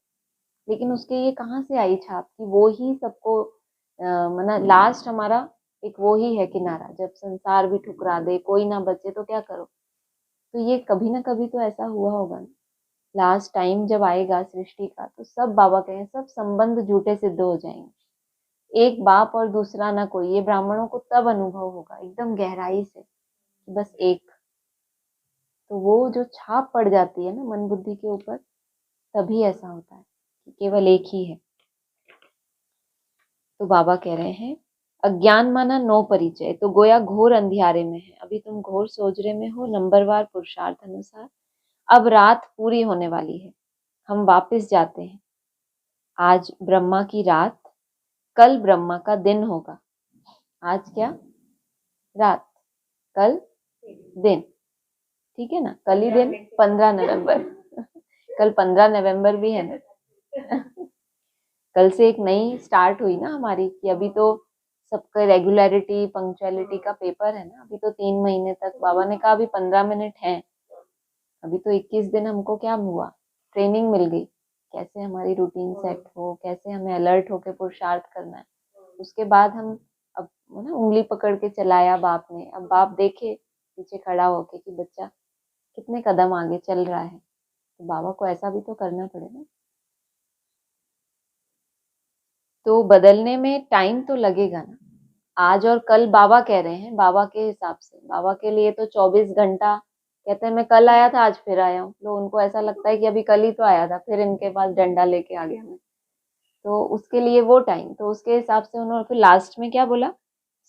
[SPEAKER 1] लेकिन उसके ये कहाँ से आई छाप कि वो ही सबको मना लास्ट हमारा एक वो ही है किनारा। जब संसार भी ठुकरा दे, कोई ना बचे, तो क्या करो? तो ये कभी ना कभी तो ऐसा हुआ होगा ना। लास्ट टाइम जब आएगा सृष्टि का, तो सब बाबा कहें सब संबंध झूठे सिद्ध हो जाएंगे। एक बाप और दूसरा ना कोई, ये ब्राह्मणों को तब अनुभव होगा एकदम गहराई से कि बस एक। तो वो जो छाप पड़ जाती है ना मन बुद्धि के ऊपर, तभी ऐसा होता है कि केवल एक ही है। तो बाबा कह रहे हैं अज्ञान माना नो परिचय, तो गोया घोर अंधियारे में है। अभी तुम घोर सोजरे में हो, नंबरवार पुरुषार्थ अनुसार। अब रात पूरी होने वाली है, हम वापस जाते हैं। आज ब्रह्मा की रात, कल ब्रह्मा का दिन होगा। आज क्या? रात, कल दिन। ठीक है ना? कल ही दिन 15 नवंबर। कल 15 नवंबर भी है ना। कल से एक नई स्टार्ट हुई ना हमारी, कि अभी तो सबका रेगुलरिटी पंक्चुअलिटी का पेपर है ना। अभी तो 3 महीने तक बाबा ने कहा अभी 15 मिनट हैं। अभी तो 21 दिन हमको क्या हुआ, ट्रेनिंग मिल गई कैसे हमारी रूटीन सेट हो, कैसे हमें अलर्ट होकर पुरुषार्थ करना है। उसके बाद हम अब ना उंगली पकड़ के चलाया बाप ने। अब बाप देखे पीछे खड़ा होके कि बच्चा कितने कदम आगे चल रहा है, तो बाबा को ऐसा भी तो करना पड़ेगा। तो बदलने में टाइम तो लगेगा ना। आज और कल बाबा कह रहे हैं, बाबा के हिसाब से, बाबा के लिए तो 24 घंटा। कहते हैं मैं कल आया था आज फिर आया हूँ। तो उनको ऐसा लगता है कि अभी कल ही तो आया था, फिर इनके पास डंडा लेके आ गया मैं। तो उसके लिए वो टाइम, तो उसके हिसाब से उन्होंने फिर लास्ट में क्या बोला,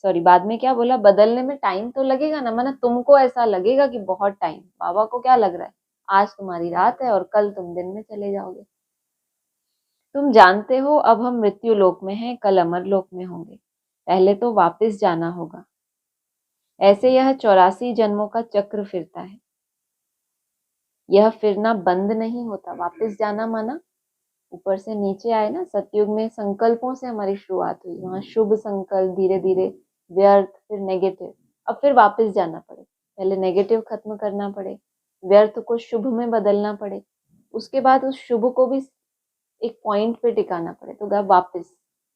[SPEAKER 1] सॉरी बाद में क्या बोला, बदलने में टाइम तो लगेगा ना। माना तुमको ऐसा लगेगा कि बहुत टाइम, बाबा को क्या लग रहा है आज तुम्हारी रात है और कल तुम दिन में चले जाओगे। तुम जानते हो अब हम मृत्यु लोक में हैं, कल अमर लोक में होंगे। पहले तो वापस जाना होगा। ऐसे यह 84 जन्मों का चक्र फिरता है। यह फिरना बंद नहीं होता। वापस जाना माना ऊपर से नीचे आए ना। सतयुग में संकल्पों से हमारी शुरुआत हुई, वहां शुभ संकल्प, धीरे धीरे व्यर्थ, फिर नेगेटिव। अब फिर वापस जाना पड़े, पहले नेगेटिव खत्म करना पड़े, व्यर्थ को शुभ में बदलना पड़े, उसके बाद उस शुभ को भी एक पॉइंट पे टिकाना पड़े। तो गए वापस।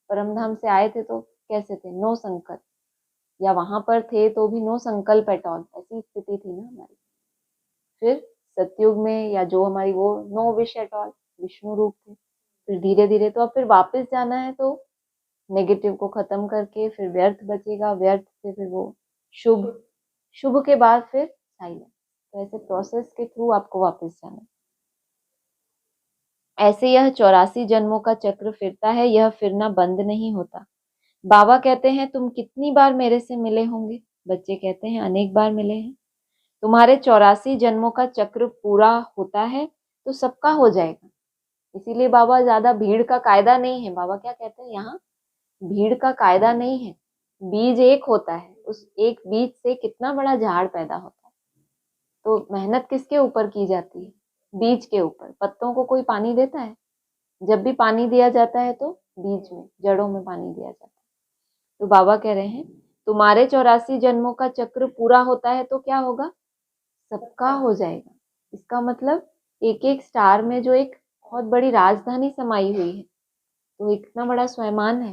[SPEAKER 1] परमधाम से आए थे तो कैसे थे? नो संकल्प, या वहां पर थे तो भी नो संकल्प एट ऑल, ऐसी स्थिति थी ना हमारी। फिर सतयुग में या जो हमारी वो no wish at all, Vishnu रूप थे। फिर धीरे धीरे तो अब फिर वापस जाना है, तो नेगेटिव को खत्म करके फिर व्यर्थ बचेगा, व्यर्थ से फिर वो शुभ, शुभ के बाद फिर साइलेंस। तो ऐसे प्रोसेस के थ्रू आपको वापस जाना है। ऐसे यह 84 जन्मों का चक्र फिरता है, यह फिरना बंद नहीं होता। बाबा कहते हैं तुम कितनी बार मेरे से मिले होंगे? बच्चे कहते हैं अनेक बार मिले हैं। तुम्हारे 84 जन्मों का चक्र पूरा होता है तो सबका हो जाएगा। इसीलिए बाबा ज्यादा भीड़ का कायदा नहीं है। बाबा क्या कहते हैं यहाँ, भीड़ का कायदा नहीं है। बीज एक होता है, उस एक बीज से कितना बड़ा झाड़ पैदा होता है। तो मेहनत किसके ऊपर की जाती है? बीज के ऊपर। पत्तों को कोई पानी देता है? जब भी पानी दिया जाता है तो बीज में, जड़ों में पानी दिया जाता है। तो बाबा कह रहे हैं तुम्हारे 84 जन्मों का चक्र पूरा होता है तो क्या होगा? सबका हो जाएगा। इसका मतलब एक एक स्टार में जो एक बहुत बड़ी राजधानी समाई हुई है, तो इतना बड़ा स्वयमान है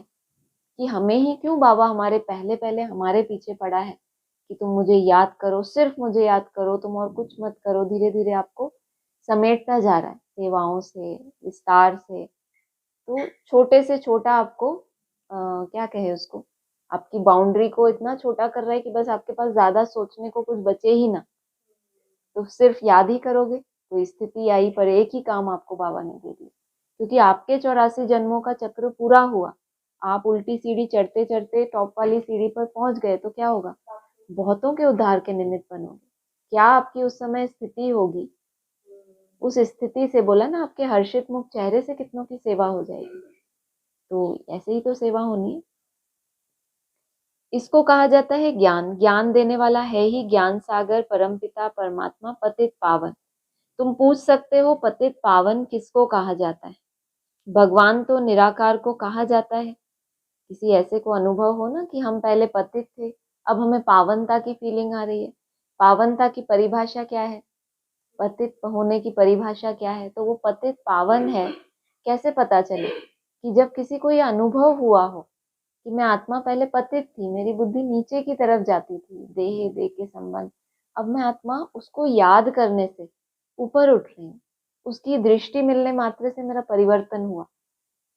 [SPEAKER 1] कि हमें ही क्यों बाबा हमारे पहले पहले हमारे पीछे पड़ा है कि तुम मुझे याद करो, सिर्फ मुझे याद करो, तुम और कुछ मत करो। धीरे धीरे आपको समेटता जा रहा है सेवाओं से, विस्तार से। तो छोटे से छोटा आपको क्या कहे उसको, आपकी बाउंड्री को इतना छोटा कर रहा है कि बस आपके पास ज्यादा सोचने को कुछ बचे ही ना। तो सिर्फ याद ही करोगे। तो स्थिति आई पर एक ही काम आपको बाबा ने दे दिया, क्योंकि आपके 84 जन्मों का चक्र पूरा हुआ। आप उल्टी सीढ़ी चढ़ते चढ़ते टॉप वाली सीढ़ी पर पहुंच गए तो क्या होगा? बहुतों के उद्धार के निमित्त बनोगे। क्या आपकी उस समय स्थिति होगी? उस स्थिति से बोला ना, आपके हर्षित मुख चेहरे से कितनों की सेवा हो जाएगी। तो ऐसे ही तो सेवा होनी है। इसको कहा जाता है ज्ञान। ज्ञान देने वाला है ही ज्ञान सागर परमपिता परमात्मा पतित पावन। तुम पूछ सकते हो पतित पावन किसको कहा जाता है? भगवान तो निराकार को कहा जाता है। किसी ऐसे को अनुभव हो ना कि हम पहले पतित थे, अब हमें पावनता की फीलिंग आ रही है। पावनता की परिभाषा क्या है? पतित होने की परिभाषा क्या है? तो वो पतित पावन है। कैसे पता चले? कि जब किसी को ये अनुभव हुआ हो कि मैं आत्मा पहले पतित थी, मेरी बुद्धि नीचे की तरफ जाती थी, देह के संबंध, अब मैं आत्मा उसको याद करने से ऊपर उठ रही हूँ, उसकी दृष्टि मिलने मात्र से मेरा परिवर्तन हुआ।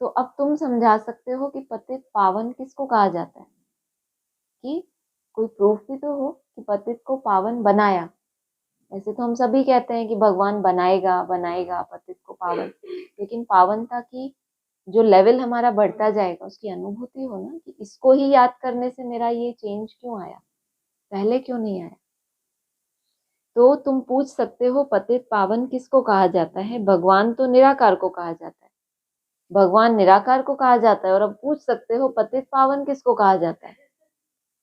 [SPEAKER 1] तो अब तुम समझा सकते हो कि पतित पावन किसको कहा जाता है। कि कोई प्रूफ भी तो हो कि पतित को पावन बनाया। ऐसे तो हम सभी कहते हैं कि भगवान बनाएगा बनाएगा पतित को पावन, लेकिन पावनता की जो लेवल हमारा बढ़ता जाएगा उसकी अनुभूति हो ना कि इसको ही याद करने से मेरा ये चेंज क्यों आया, पहले क्यों नहीं आया। तो तुम पूछ सकते हो पतित पावन किसको कहा जाता है? भगवान तो निराकार को कहा जाता है। भगवान निराकार को कहा जाता है और अब पूछ सकते हो पतित पावन किसको कहा जाता है?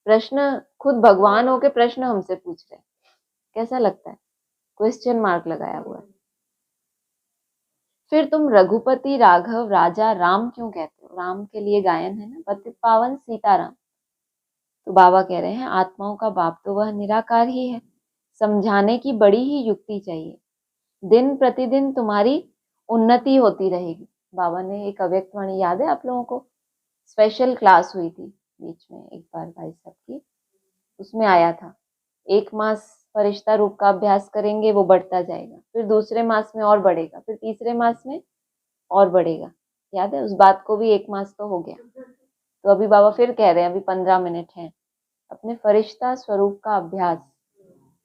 [SPEAKER 1] प्रश्न खुद भगवान होके प्रश्न हमसे पूछ रहे हैं। कैसा लगता है? क्वेश्चन मार्क लगाया हुआ है। फिर तुम रघुपति राघव राजा राम क्यों कहते हो? राम के लिए गायन है ना, पतित पावन सीताराम। तो बाबा कह रहे हैं आत्माओं का बाप तो वह निराकार ही है। समझाने की बड़ी ही युक्ति चाहिए। दिन प्रतिदिन तुम्हारी उन्नति होती रहेगी। बाबा ने एक अव्यक्त वाणी याद है आप लोगों को? स्पेशल क्लास हुई थी बीच में एक बार भाई साहब की, उसमें आया था 1 मास फरिश्ता रूप का अभ्यास करेंगे वो बढ़ता जाएगा, फिर दूसरे मास में और बढ़ेगा, फिर तीसरे मास में और बढ़ेगा। याद है? उस बात को भी 1 मास तो हो गया। तो अभी बाबा फिर कह रहे हैं, अभी 15 मिनट हैं, अपने फरिश्ता स्वरूप का अभ्यास,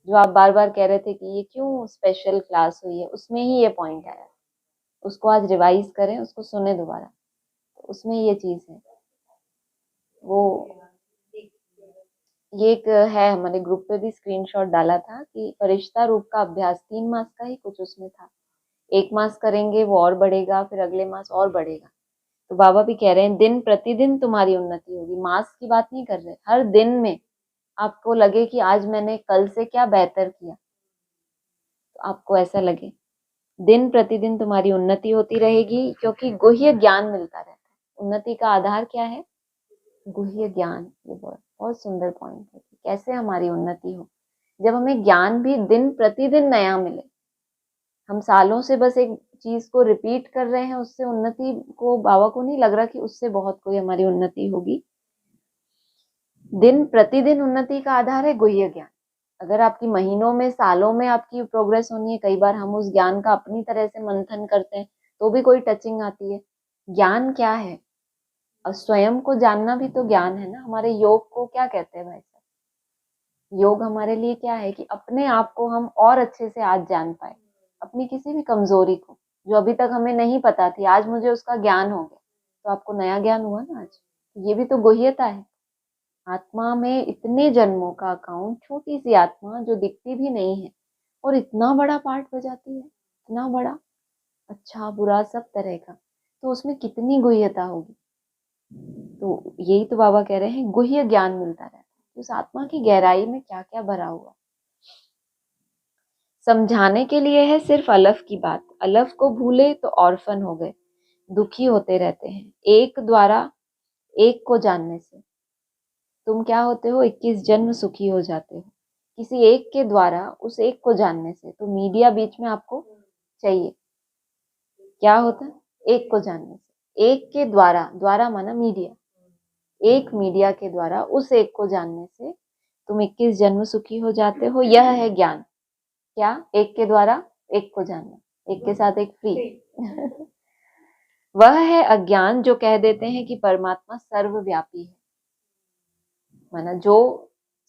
[SPEAKER 1] जो आप बार बार कह रहे थे कि ये क्यों स्पेशल क्लास हुई है, उसमें ही ये पॉइंट आया। उसको आज रिवाइज करें, उसको सुने दोबारा, तो उसमें ये चीज है। वो ये एक है, हमारे ग्रुप पे भी स्क्रीनशॉट डाला था कि फरिश्ता रूप का अभ्यास 3 मास का ही कुछ उसमें था। 1 मास करेंगे वो और बढ़ेगा, फिर अगले मास और बढ़ेगा। तो बाबा भी कह रहे हैं दिन प्रतिदिन तुम्हारी उन्नति होगी। मास की बात नहीं कर रहे, हर दिन में आपको लगे कि आज मैंने कल से क्या बेहतर किया, तो आपको ऐसा लगे। दिन प्रतिदिन तुम्हारी उन्नति होती रहेगी क्योंकि गुह्य ज्ञान मिलता रहता है। उन्नति का आधार क्या है? गुह्य ज्ञान। ये बहुत सुंदर पॉइंट है कि कैसे हमारी उन्नति हो जब हमें ज्ञान भी दिन प्रतिदिन नया मिले। हम सालों से बस एक चीज को रिपीट कर रहे हैं, उससे उन्नति को बाबा को नहीं लग रहा कि उससे बहुत कोई हमारी उन्नति होगी। दिन प्रतिदिन उन्नति का आधार है गुह्य ज्ञान। अगर आपकी महीनों में सालों में आपकी प्रोग्रेस होनी है, कई बार हम उस ज्ञान का अपनी तरह से मंथन करते हैं तो भी कोई टचिंग आती है। ज्ञान क्या है? और स्वयं को जानना भी तो ज्ञान है ना। हमारे योग को क्या कहते हैं भाई साहब? योग हमारे लिए क्या है कि अपने आप को हम और अच्छे से आज जान पाए, अपनी किसी भी कमजोरी को जो अभी तक हमें नहीं पता थी, आज मुझे उसका ज्ञान हो गया। तो आपको नया ज्ञान हुआ ना आज, ये भी तो गुह्यता है। आत्मा में इतने जन्मों का अकाउंट, छोटी सी आत्मा जो दिखती भी नहीं है और इतना बड़ा पार्ट बजाती है, इतना बड़ा, अच्छा बुरा सब तरह का, तो उसमें कितनी गुह्यता होगी। तो यही तो बाबा कह रहे हैं गुह्य ज्ञान मिलता रहता है, उस आत्मा की गहराई में क्या क्या भरा हुआ। समझाने के लिए है सिर्फ अलफ की बात। अलफ को भूले तो ऑर्फन हो गए, दुखी होते रहते हैं। एक द्वारा एक को जानने से तुम क्या होते हो? 21 जन्म सुखी हो जाते हो। किसी एक के द्वारा उस एक को जानने से, तो मीडिया बीच में आपको चाहिए। क्या होता है? एक को जानने से, एक के द्वारा, द्वारा माना मीडिया, एक मीडिया के द्वारा उस एक को जानने से तुम 21 जन्म सुखी हो जाते हो। यह है ज्ञान। क्या? एक के द्वारा एक को जानना, एक के साथ एक फ्री। वह है अज्ञान जो कह देते हैं कि परमात्मा सर्वव्यापी है। माना जो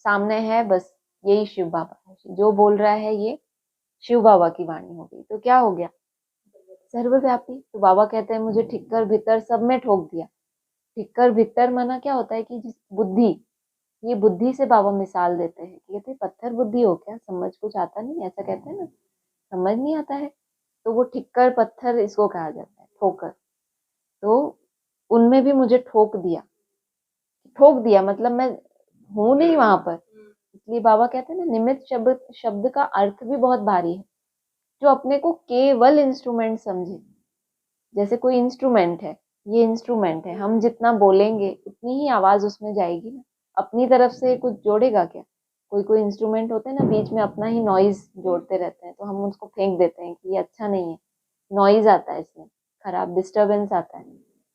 [SPEAKER 1] सामने है बस यही शिव बाबा है, जो बोल रहा है ये शिव बाबा की वाणी हो गई, तो क्या हो गया? सर्वव्यापी। तो बाबा कहते हैं मुझे ठिक्कर भीतर सब में ठोक दिया। ठिक्कर भीतर माना क्या होता है कि जिस बुद्धि, ये बुद्धि से बाबा मिसाल देते हैं कि कहते पत्थर बुद्धि हो क्या, समझ कुछ आता नहीं, ऐसा कहते हैं ना, समझ नहीं आता है, तो वो ठिक्कर पत्थर इसको कहा जाता है, ठोकर। तो उनमें भी मुझे ठोक दिया। ठोक दिया मतलब मैं हूं नहीं वहां पर। इसलिए बाबा कहते हैं ना, निमित्त शब्द शब्द का अर्थ भी बहुत भारी है। जो अपने को केवल इंस्ट्रूमेंट समझे, जैसे कोई इंस्ट्रूमेंट है, ये इंस्ट्रूमेंट है, हम जितना बोलेंगे उतनी ही आवाज उसमें जाएगी ना, अपनी तरफ से कुछ जोड़ेगा क्या? कोई कोई इंस्ट्रूमेंट होते हैं ना, बीच में अपना ही नॉइज जोड़ते रहते हैं, तो हम उसको फेंक देते हैं कि ये अच्छा नहीं है, नॉइज आता है इसमें, खराब डिस्टरबेंस आता है,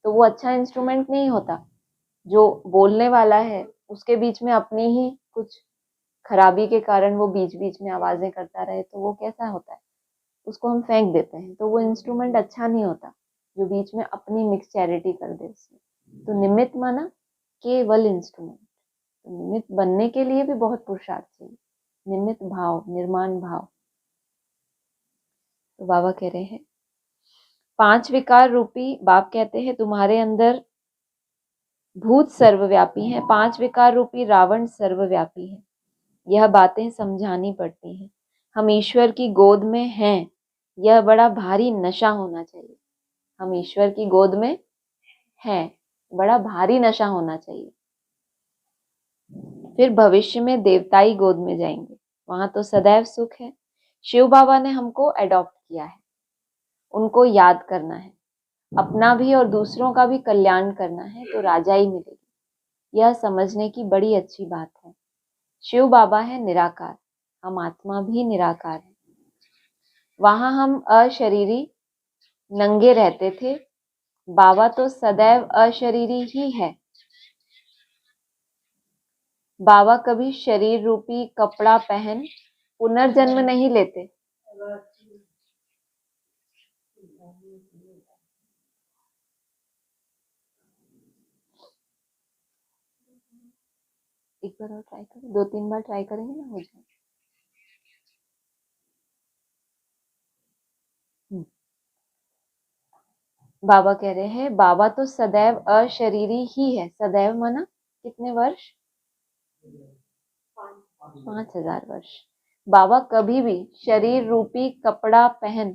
[SPEAKER 1] तो वो अच्छा इंस्ट्रूमेंट नहीं होता। जो बोलने वाला है उसके बीच में अपनी ही कुछ खराबी के कारण वो बीच बीच में आवाजें करता रहे, तो वो कैसा होता है? उसको हम फेंक देते हैं, तो वो इंस्ट्रूमेंट अच्छा नहीं होता जो बीच में अपनी मिक्सचैरिटी कर दे उसमें। तो निमित्त माना केवल इंस्ट्रूमेंट। तो निमित्त बनने के लिए भी बहुत पुरुषार्थ चाहिए, निमित्त भाव, निर्माण भाव। तो बाबा कह रहे हैं, 5 विकार रूपी, बाप कहते हैं तुम्हारे अंदर भूत सर्वव्यापी हैं, 5 विकार रूपी रावण सर्वव्यापी है। यह बातें समझानी पड़ती हैं। हम ईश्वर की गोद में हैं, यह बड़ा भारी नशा होना चाहिए। हम ईश्वर की गोद में हैं, बड़ा भारी नशा होना चाहिए। फिर भविष्य में देवताई गोद में जाएंगे, वहां तो सदैव सुख है। शिव बाबा ने हमको अडॉप्ट किया है, उनको याद करना है, अपना भी और दूसरों का भी कल्याण करना है, तो राजाई मिलेगी। यह समझने की बड़ी अच्छी बात है। शिव बाबा है निराकार, हम आत्मा भी निराकार है। वहां हम अशरीरी नंगे रहते थे, बाबा तो सदैव अशरीरी ही है। बाबा कभी शरीर रूपी कपड़ा पहन पुनर्जन्म नहीं लेते। एक बार और ट्राई करें, 2-3 बार ट्राई करेंगे ना, हो जाए। बाबा कह रहे हैं, बाबा तो सदैव अशरीरी ही है। सदैव माना कितने वर्ष? 5000 वर्ष। बाबा कभी भी शरीर रूपी कपड़ा पहन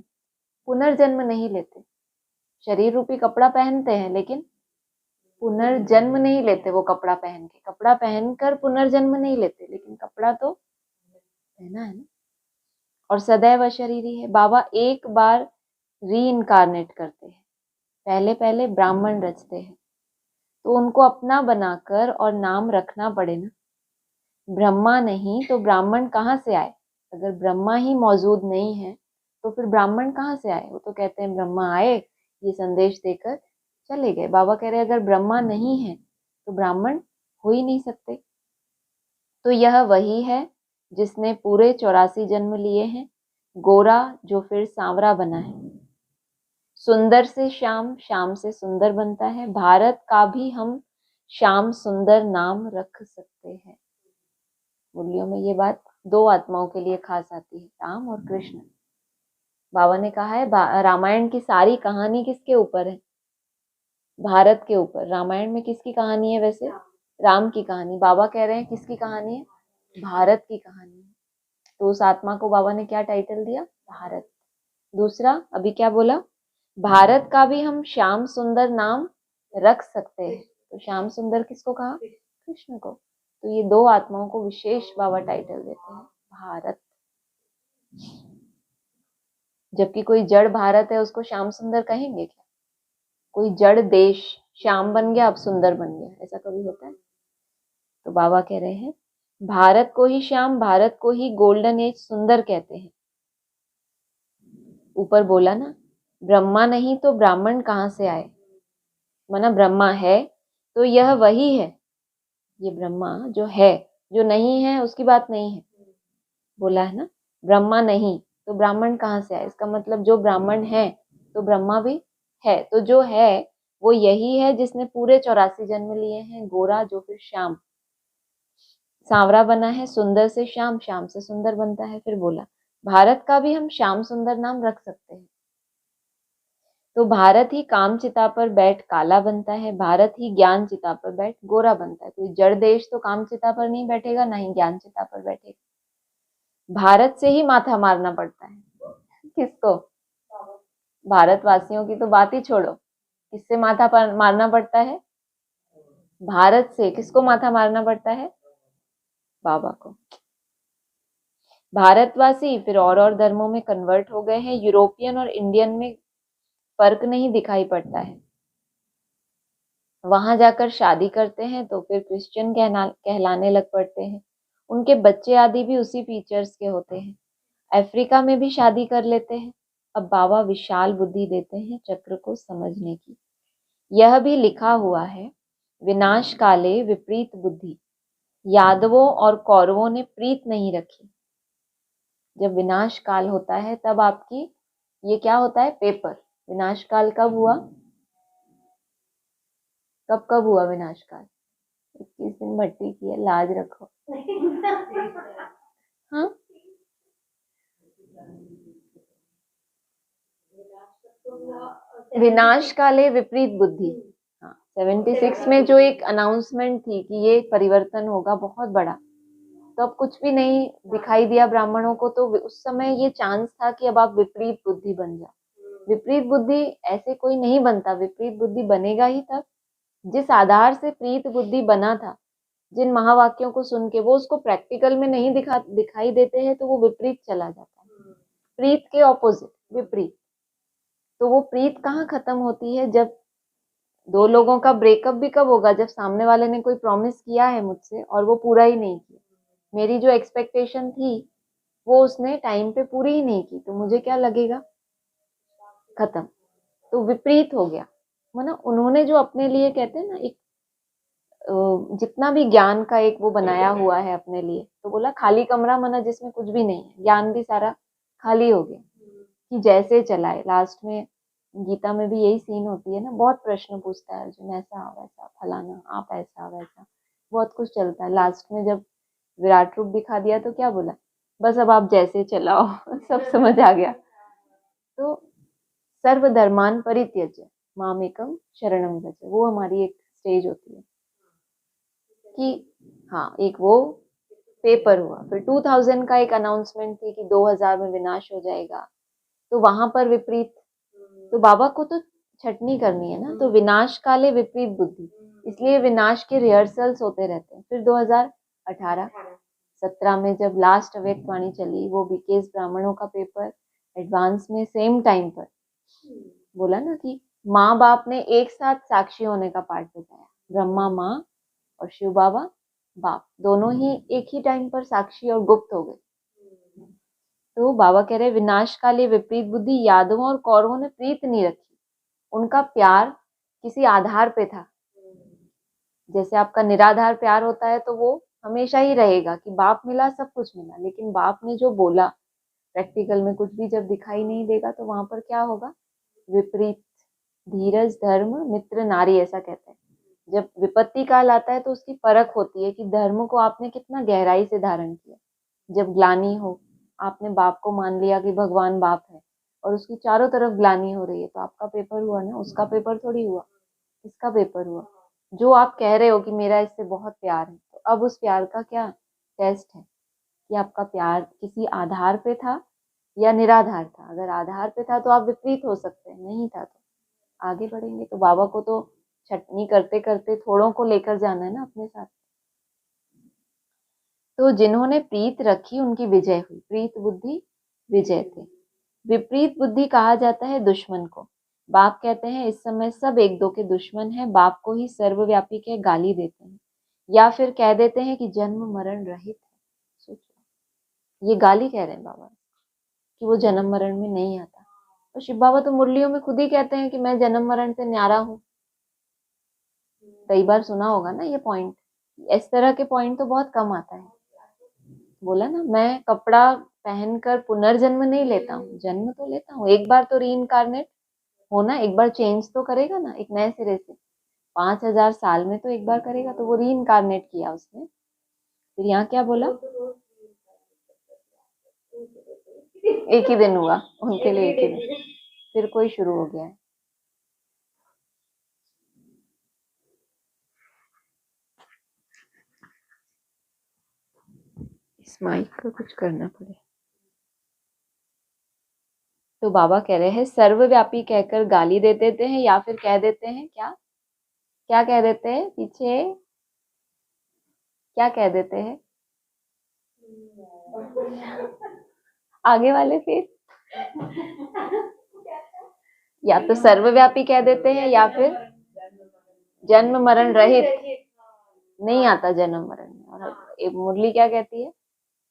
[SPEAKER 1] पुनर्जन्म नहीं लेते। शरीर रूपी कपड़ा पहनते हैं लेकिन पुनर्जन्म नहीं लेते। वो कपड़ा पहन के, कपड़ा पहनकर पुनर्जन्म नहीं लेते, लेकिन कपड़ा तो पहना है ना। और सदैव अशरीरी है। बाबा एक बार री इनकारनेट करते हैं, पहले पहले ब्राह्मण रचते हैं, तो उनको अपना बनाकर और नाम रखना पड़े ना। ब्रह्मा नहीं तो ब्राह्मण कहाँ से आए? अगर ब्रह्मा ही मौजूद नहीं है तो फिर ब्राह्मण कहाँ से आए? वो तो कहते हैं ब्रह्मा आए, ये संदेश देकर चले गए। बाबा कह रहे अगर ब्रह्मा नहीं है तो ब्राह्मण हो ही नहीं सकते। तो यह वही है जिसने पूरे 84 जन्म लिए हैं, गोरा जो फिर सांवरा बना है। सुंदर से श्याम, श्याम से सुंदर बनता है। भारत का भी हम श्याम सुंदर नाम रख सकते हैं। मुरलियों में ये बात 2 आत्माओं के लिए खास आती है, राम और कृष्ण। बाबा ने कहा है रामायण की सारी कहानी किसके ऊपर है? भारत के ऊपर। रामायण में किसकी कहानी है वैसे? राम की कहानी। बाबा कह रहे हैं किसकी कहानी है? भारत की कहानी है। तो उस आत्मा को बाबा ने क्या टाइटल दिया? भारत। दूसरा अभी क्या बोला? भारत का भी हम श्याम सुंदर नाम रख सकते हैं। तो श्याम सुंदर किसको कहा? कृष्ण को। तो ये 2 आत्माओं को विशेष बाबा टाइटल देते हैं, भारत। जबकि कोई जड़ भारत है उसको श्याम सुंदर कहेंगे क्या? कोई जड़ देश श्याम बन गया, अब सुंदर बन गया, ऐसा कभी होता है? तो बाबा कह रहे हैं भारत को ही श्याम, भारत को ही गोल्डन एज सुंदर कहते हैं। ऊपर बोला ना, ब्रह्मा नहीं तो ब्राह्मण कहाँ से आए? माना ब्रह्मा है तो यह वही है। ये ब्रह्मा जो है, जो नहीं है उसकी बात नहीं है, बोला है ना। ब्रह्मा नहीं तो ब्राह्मण कहाँ से आए? इसका मतलब जो ब्राह्मण है तो ब्रह्मा भी है। तो जो है वो यही है जिसने पूरे 84 जन्म लिए हैं, गोरा जो फिर श्याम सांवरा बना है, सुंदर से श्याम, श्याम से सुंदर बनता है। फिर बोला भारत का भी हम श्याम सुंदर नाम रख सकते हैं। तो भारत ही काम चिता पर बैठ काला बनता है, भारत ही ज्ञान चिता पर बैठ गोरा बनता है। कोई जड़ देश तो काम चिता पर नहीं बैठेगा, ना ही ज्ञान चिता पर बैठेगा। भारत से ही माथा मारना पड़ता है। किसको? भारतवासियों की तो बात ही छोड़ो, किससे माथा मारना पड़ता है? भारत से। किसको माथा मारना पड़ता है? बाबा को। भारतवासी फिर और धर्मों में कन्वर्ट हो गए हैं। यूरोपियन और इंडियन में फर्क नहीं दिखाई पड़ता है। वहां जाकर शादी करते हैं तो फिर क्रिश्चियन कहलाने लग पड़ते हैं। उनके बच्चे आदि भी उसी फीचर्स के होते हैं। अफ्रीका में भी शादी कर लेते हैं। अब बाबा विशाल बुद्धि देते हैं चक्र को समझने की। यह भी लिखा हुआ है, विनाश काले विपरीत बुद्धि, यादवों और कौरवों ने प्रीत नहीं रखी। जब विनाश काल होता है तब आपकी ये क्या होता है, पेपर। विनाश काल कब हुआ, कब हुआ विनाश काल? 21 दिन भट्टी की है, लाज रखो। हाँ, विनाश काले विपरीत बुद्धि। हाँ, 76 में जो एक अनाउंसमेंट थी कि ये परिवर्तन होगा बहुत बड़ा, तो अब कुछ भी नहीं दिखाई दिया ब्राह्मणों को, तो उस समय ये चांस था कि अब आप विपरीत बुद्धि बन जाओ। विपरीत बुद्धि ऐसे कोई नहीं बनता, विपरीत बुद्धि बनेगा ही तब जिस आधार से प्रीत बुद्धि बना था, जिन महावाक्यों को सुन के वो उसको प्रैक्टिकल में नहीं दिखाई देते हैं, तो वो विपरीत चला जाता है। प्रीत के ऑपोजिट विपरीत। तो वो प्रीत कहाँ खत्म होती है? जब दो लोगों का ब्रेकअप भी कब होगा? जब सामने वाले ने कोई प्रॉमिस किया है मुझसे और वो पूरा ही नहीं किया। मेरी जो एक्सपेक्टेशन थी वो उसने टाइम पे पूरी ही नहीं की, तो मुझे क्या लगेगा? खत्म। तो विपरीत हो गया। मतलब उन्होंने जो अपने लिए कहते हैं ना, एक जितना भी ज्ञान का एक वो बनाया हुआ है अपने लिए, तो बोला खाली कमरा, मना जिसमें कुछ भी नहीं है, ज्ञान भी सारा खाली हो गया कि जैसे चलाए। लास्ट में गीता में भी यही सीन होती है ना, बहुत प्रश्न पूछता है अर्जुन, ऐसा वैसा फलाना, आप ऐसा वैसा, बहुत कुछ चलता है। लास्ट में जब विराट रूप दिखा दिया तो क्या बोला, बस अब आप जैसे चलाओ। सब समझ आ गया। तो सर्वधर्मान परित्यज्य मामेकम शरणम व्रज, वो हमारी एक स्टेज होती है कि हाँ, एक वो पेपर हुआ। फिर 2000 का एक अनाउंसमेंट थी कि 2000 में विनाश हो जाएगा, तो वहां पर विपरीत। तो बाबा को तो छटनी करनी है ना, तो विनाश काले विपरीत बुद्धि, इसलिए विनाश के रिहर्सल्स होते रहते हैं। फिर 2018-17 में जब लास्ट अव्यक्त वाणी चली, वो बीकेएस ब्राह्मणों का पेपर एडवांस में सेम टाइम पर बोला ना कि माँ बाप ने एक साथ साक्षी होने का पाठ बताया। ब्रह्मा माँ और शिव बाबा बाप, दोनों ही एक ही टाइम पर साक्षी और गुप्त हो गए। तो बाबा कह रहे विनाश काले विपरीत बुद्धि, यादवों और कौरवों ने प्रीत नहीं रखी। उनका प्यार किसी आधार पे था। जैसे आपका निराधार प्यार होता है तो वो हमेशा ही रहेगा कि बाप मिला सब कुछ मिला, लेकिन बाप ने जो बोला प्रैक्टिकल में कुछ भी जब दिखाई नहीं देगा, तो वहां पर क्या होगा? विपरीत। धीरज धर्म मित्र नारी, ऐसा कहते हैं। जब विपत्ति काल आता है तो उसकी परख होती है कि धर्म को आपने कितना गहराई से धारण किया। जब ग्लानी हो, आपने बाप को मान लिया कि भगवान बाप है और उसकी चारों तरफ ग्लानी हो रही है, तो आपका पेपर हुआ ना, उसका पेपर थोड़ी हुआ। किसका पेपर हुआ? जो आप कह रहे हो कि मेरा इससे बहुत प्यार है, तो अब उस प्यार का क्या टेस्ट है कि आपका प्यार किसी आधार पे था या निराधार था। अगर आधार पे था तो आप विपरीत हो सकते हैं, नहीं था तो आगे बढ़ेंगे। तो बाबा को तो छटनी करते करते थोड़ों को लेकर जाना है ना अपने साथ। तो जिन्होंने प्रीत रखी उनकी विजय हुई। प्रीत बुद्धि विजय थे। विपरीत बुद्धि कहा जाता है दुश्मन को। बाप कहते हैं इस समय सब एक दो के दुश्मन हैं, बाप को ही सर्वव्यापी के गाली देते हैं, या फिर कह देते हैं कि जन्म मरण रहित है। सोचो, ये गाली कह रहे हैं बाबा कि वो जन्म मरण में नहीं आता। और शिव बाबा तो मुरलियों में खुद ही कहते हैं कि मैं जन्म मरण से न्यारा हूँ। कई बार सुना होगा ना ये पॉइंट। इस तरह के पॉइंट तो बहुत कम आता है। बोला ना, मैं कपड़ा पहनकर पुनर्जन्म नहीं लेता हूँ, जन्म तो लेता हूँ। एक बार तो रीइंकारनेट होना, एक बार चेंज तो करेगा ना, एक नए सिरे से। 5000 साल में तो एक बार करेगा, तो वो रीइंकारनेट किया उसने। फिर यहाँ क्या बोला? एक ही दिन हुआ उनके लिए, एक ही दिन। फिर कोई शुरू हो गया है। इस माइक को कुछ करना पड़े। तो बाबा कह रहे हैं सर्वव्यापी कहकर गाली दे देते हैं, या फिर कह देते हैं क्या क्या कह देते हैं? पीछे क्या कह देते हैं? आगे वाले फिर या तो सर्वव्यापी कह देते हैं या फिर जन्म मरण रहित। नहीं आता जन्म मरण में। और एक मुरली क्या कहती है,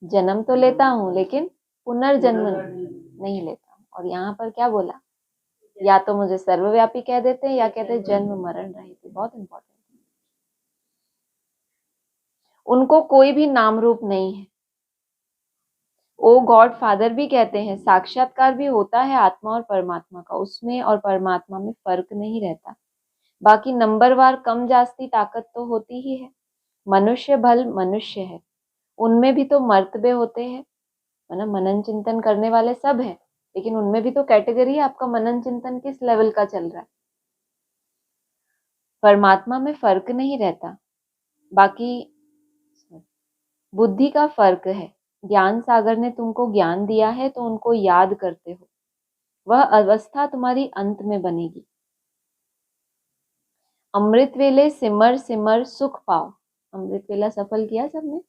[SPEAKER 1] जन्म तो लेता हूँ लेकिन पुनर्जन्म नहीं लेता हूँ। और यहाँ पर क्या बोला, या तो मुझे सर्वव्यापी कह देते हैं या कहते हैं जन्म मरण रहित। बहुत इंपॉर्टेंट। उनको कोई भी नाम रूप नहीं है। ओ गॉड फादर भी कहते हैं, साक्षात्कार भी होता है आत्मा और परमात्मा का, उसमें और परमात्मा में फर्क नहीं रहता। बाकी नंबरवार कम जास्ती ताकत तो होती ही है। मनुष्य भल मनुष्य है, उनमें भी तो मर्तबे होते हैं, मतलब मनन चिंतन करने वाले सब हैं, लेकिन उनमें भी तो कैटेगरी है, आपका मनन चिंतन किस लेवल का चल रहा है। परमात्मा में फर्क नहीं रहता। बाकी बुद्धि का फर्क है। ज्ञान सागर ने तुमको ज्ञान दिया है तो उनको याद करते हो, वह अवस्था तुम्हारी अंत में बनेगी। अमृत वेले सिमर सिमर सुख पाओ। अमृत वेला सफल किया सबने?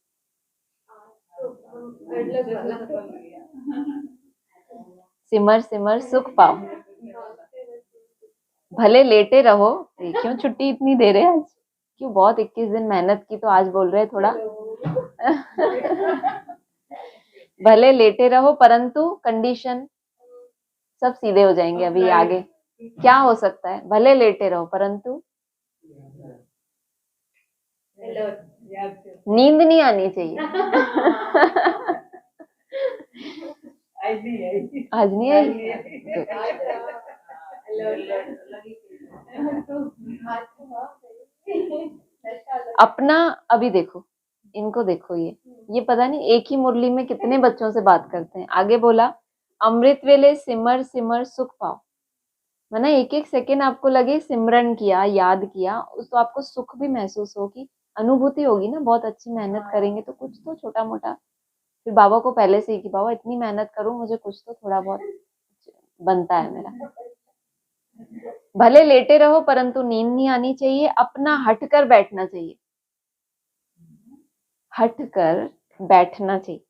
[SPEAKER 1] सिमर सिमर सुख पाओ। भले लेटे रहो। क्यों छुट्टी इतनी दे रहे आज? क्यों, बहुत 21 दिन मेहनत की तो आज बोल रहे थोड़ा। भले लेटे रहो परंतु कंडीशन, सब सीधे हो जाएंगे अभी आगे। क्या हो सकता है? भले लेटे रहो परंतु नींद नहीं आनी चाहिए। आज नहीं आई? अपना अभी देखो, इनको देखो, ये पता नहीं एक ही मुरली में कितने बच्चों से बात करते हैं। आगे बोला अमृत वेले सिमर सिमर सुख पाओ, माना एक एक सेकेंड आपको लगे सिमरन किया, याद किया, तो आपको सुख भी महसूस होगी, अनुभूति होगी ना। बहुत अच्छी मेहनत करेंगे तो कुछ तो छोटा मोटा, फिर बाबा को पहले से ही कि बाबा इतनी मेहनत करूं, मुझे कुछ तो थोड़ा बहुत बनता है मेरा। भले लेटे रहो परंतु नींद नहीं आनी चाहिए। अपना हट कर बैठना चाहिए, हट कर बैठना चाहिए।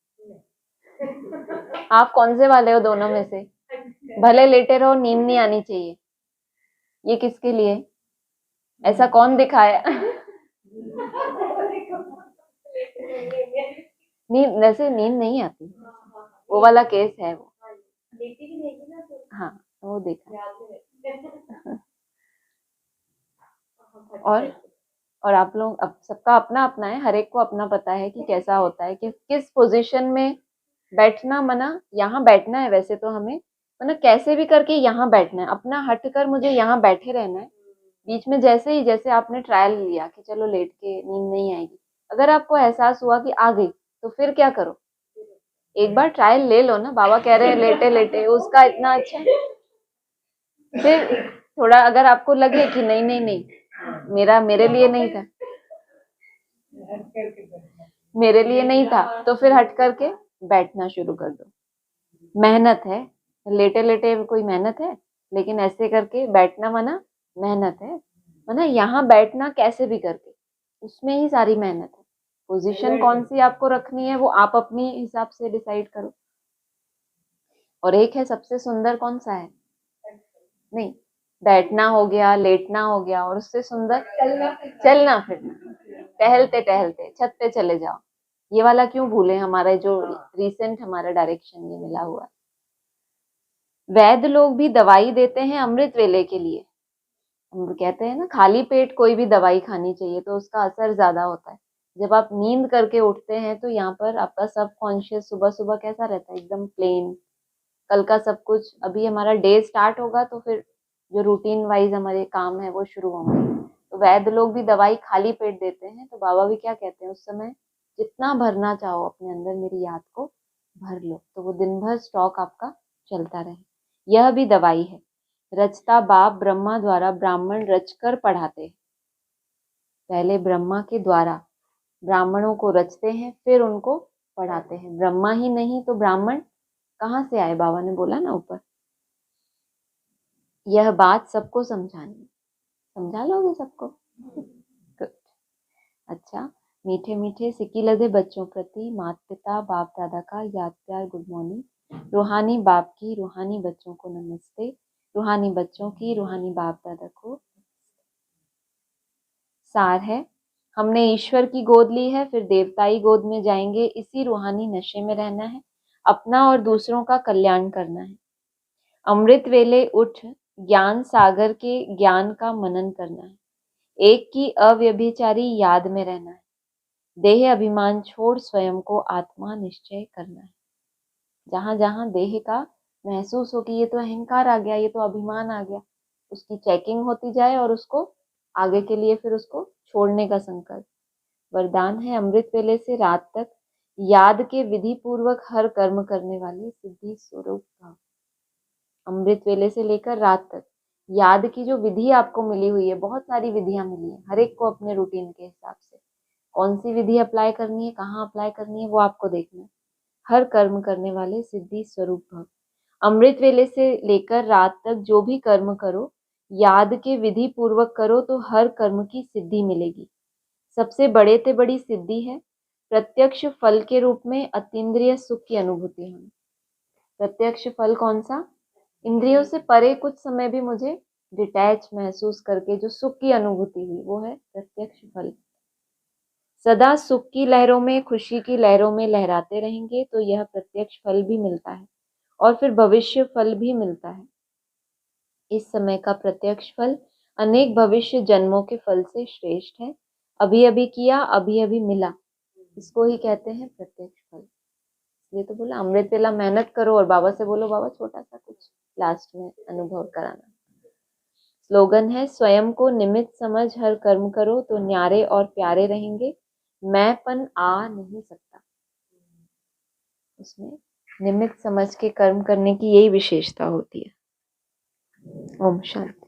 [SPEAKER 1] आप कौन से वाले हो दोनों में से? भले लेटे रहो, नींद नहीं आनी चाहिए, ये किसके लिए? ऐसा कौन दिखाया? नींद, वैसे नींद नहीं आती, वो वाला केस है वो। हाँ वो देखा। और आप लोग, अब सबका अपना अपना है, हर एक को अपना पता है कि कैसा होता है, कि किस पोजीशन में बैठना। मना यहाँ बैठना है वैसे तो हमें, मना कैसे भी करके यहाँ बैठना है, अपना हट कर मुझे यहाँ बैठे रहना है। बीच में जैसे ही, जैसे आपने ट्रायल लिया कि चलो लेट के नींद नहीं आएगी, अगर आपको एहसास हुआ कि आ गई तो फिर क्या करो? एक बार ट्रायल ले लो ना। बाबा कह रहे हैं लेटे लेटे, उसका इतना अच्छा। फिर थोड़ा अगर आपको लगे कि नहीं नहीं नहीं, मेरे लिए नहीं था, मेरे लिए नहीं था, तो फिर हट करके बैठना शुरू कर दो। मेहनत है, लेटे लेटे कोई मेहनत है, लेकिन ऐसे करके बैठना मना मेहनत है। मना यहाँ बैठना कैसे भी करके, उसमें ही सारी मेहनत है। पोजीशन कौन सी आपको रखनी है वो आप अपनी हिसाब से डिसाइड करो। और एक है सबसे सुंदर, कौन सा है? नहीं, बैठना हो गया, लेटना हो गया, और उससे सुंदर चलना फिरना, टहलते टहलते छत पे चले जाओ। ये वाला क्यों भूले? हमारा जो रिसेंट हमारा डायरेक्शन ये मिला हुआ है। वैद्य लोग भी दवाई देते हैं अमृत वेले के लिए। हम कहते हैं ना खाली पेट कोई भी दवाई खानी चाहिए तो उसका असर ज्यादा होता है। जब आप नींद करके उठते हैं तो यहाँ पर आपका सब कॉन्शियस सुबह सुबह कैसा रहता है? एकदम प्लेन। कल का सब कुछ, अभी हमारा डे स्टार्ट होगा तो फिर जो रूटीन वाइज हमारे काम है वो शुरू होंगे। तो वैद्य लोग भी दवाई खाली पेट देते हैं। तो बाबा भी क्या कहते हैं उस समय, जितना भरना चाहो अपने अंदर मेरी याद को भर लो, तो वो दिन भर स्टॉक आपका चलता रहे। यह भी दवाई है। रचता बाप ब्रह्मा द्वारा ब्राह्मण रचकर पढ़ाते हैं। पहले ब्रह्मा के द्वारा ब्राह्मणों को रचते हैं, फिर उनको पढ़ाते हैं। ब्रह्मा ही नहीं तो ब्राह्मण कहाँ से आए? बाबा ने बोला ना ऊपर। यह बात सबको समझानी, समझा लोगे सबको? गुड। अच्छा, मीठे मीठे सिक्की लदे बच्चों प्रति माता पिता बाप दादा का याद प्यार गुड मॉर्निंग। रूहानी बाप की रूहानी बच्चों को नमस्ते। रूहानी बच्चों की रूहानी बाप दादा को। सार है, हमने ईश्वर की गोद ली है, फिर देवताई गोद में जाएंगे। इसी रूहानी नशे में रहना है, अपना और दूसरों का कल्याण करना है। अमृत वेले उठ ज्ञान सागर के ज्ञान का मनन करना है। एक की अव्यभिचारी याद में रहना है। देह अभिमान छोड़ स्वयं को आत्मा निश्चय करना है। जहां जहां देह का महसूस हो कि ये तो अहंकार आ गया, ये तो अभिमान आ गया, उसकी चेकिंग होती जाए और उसको आगे के लिए फिर उसको छोड़ने का संकल्प। वरदान है, अमृत वेले से रात तक याद के विधि पूर्वक हर कर्म करने वाले सिद्धि स्वरूप भव। अमृत वेले से लेकर रात तक याद की जो विधि आपको मिली हुई है, बहुत सारी विधियां मिली है, हर एक को अपने रूटीन के हिसाब से कौन सी विधि अप्लाई करनी है, कहाँ अप्लाई करनी है, वो आपको देखना है। हर कर्म करने वाले सिद्धि स्वरूप भव। अमृत वेले से लेकर रात तक जो भी कर्म करो, याद के विधि पूर्वक करो तो हर कर्म की सिद्धि मिलेगी। सबसे बड़े से बड़ी सिद्धि है प्रत्यक्ष फल के रूप में अतीन्द्रिय सुख की अनुभूति होनी। प्रत्यक्ष फल कौन सा? इंद्रियों से परे कुछ समय भी मुझे डिटैच महसूस करके जो सुख की अनुभूति हुई, वो है प्रत्यक्ष फल। सदा सुख की लहरों में, खुशी की लहरों में लहराते रहेंगे तो यह प्रत्यक्ष फल भी मिलता है और फिर भविष्य फल भी मिलता है। इस समय का प्रत्यक्ष फल अनेक भविष्य जन्मों के फल से श्रेष्ठ है। अभी अभी किया, अभी अभी मिला, इसको ही कहते हैं प्रत्यक्ष फल। ये तो बोला अमृत वेला मेहनत करो और बाबा से बोलो बाबा छोटा सा कुछ लास्ट में अनुभव कराना। स्लोगन है, स्वयं को निमित्त समझ हर कर्म करो तो न्यारे और प्यारे रहेंगे। मैंपन आ नहीं सकता। उसमें निमित्त समझ के कर्म करने की यही विशेषता होती है। ओम शांति।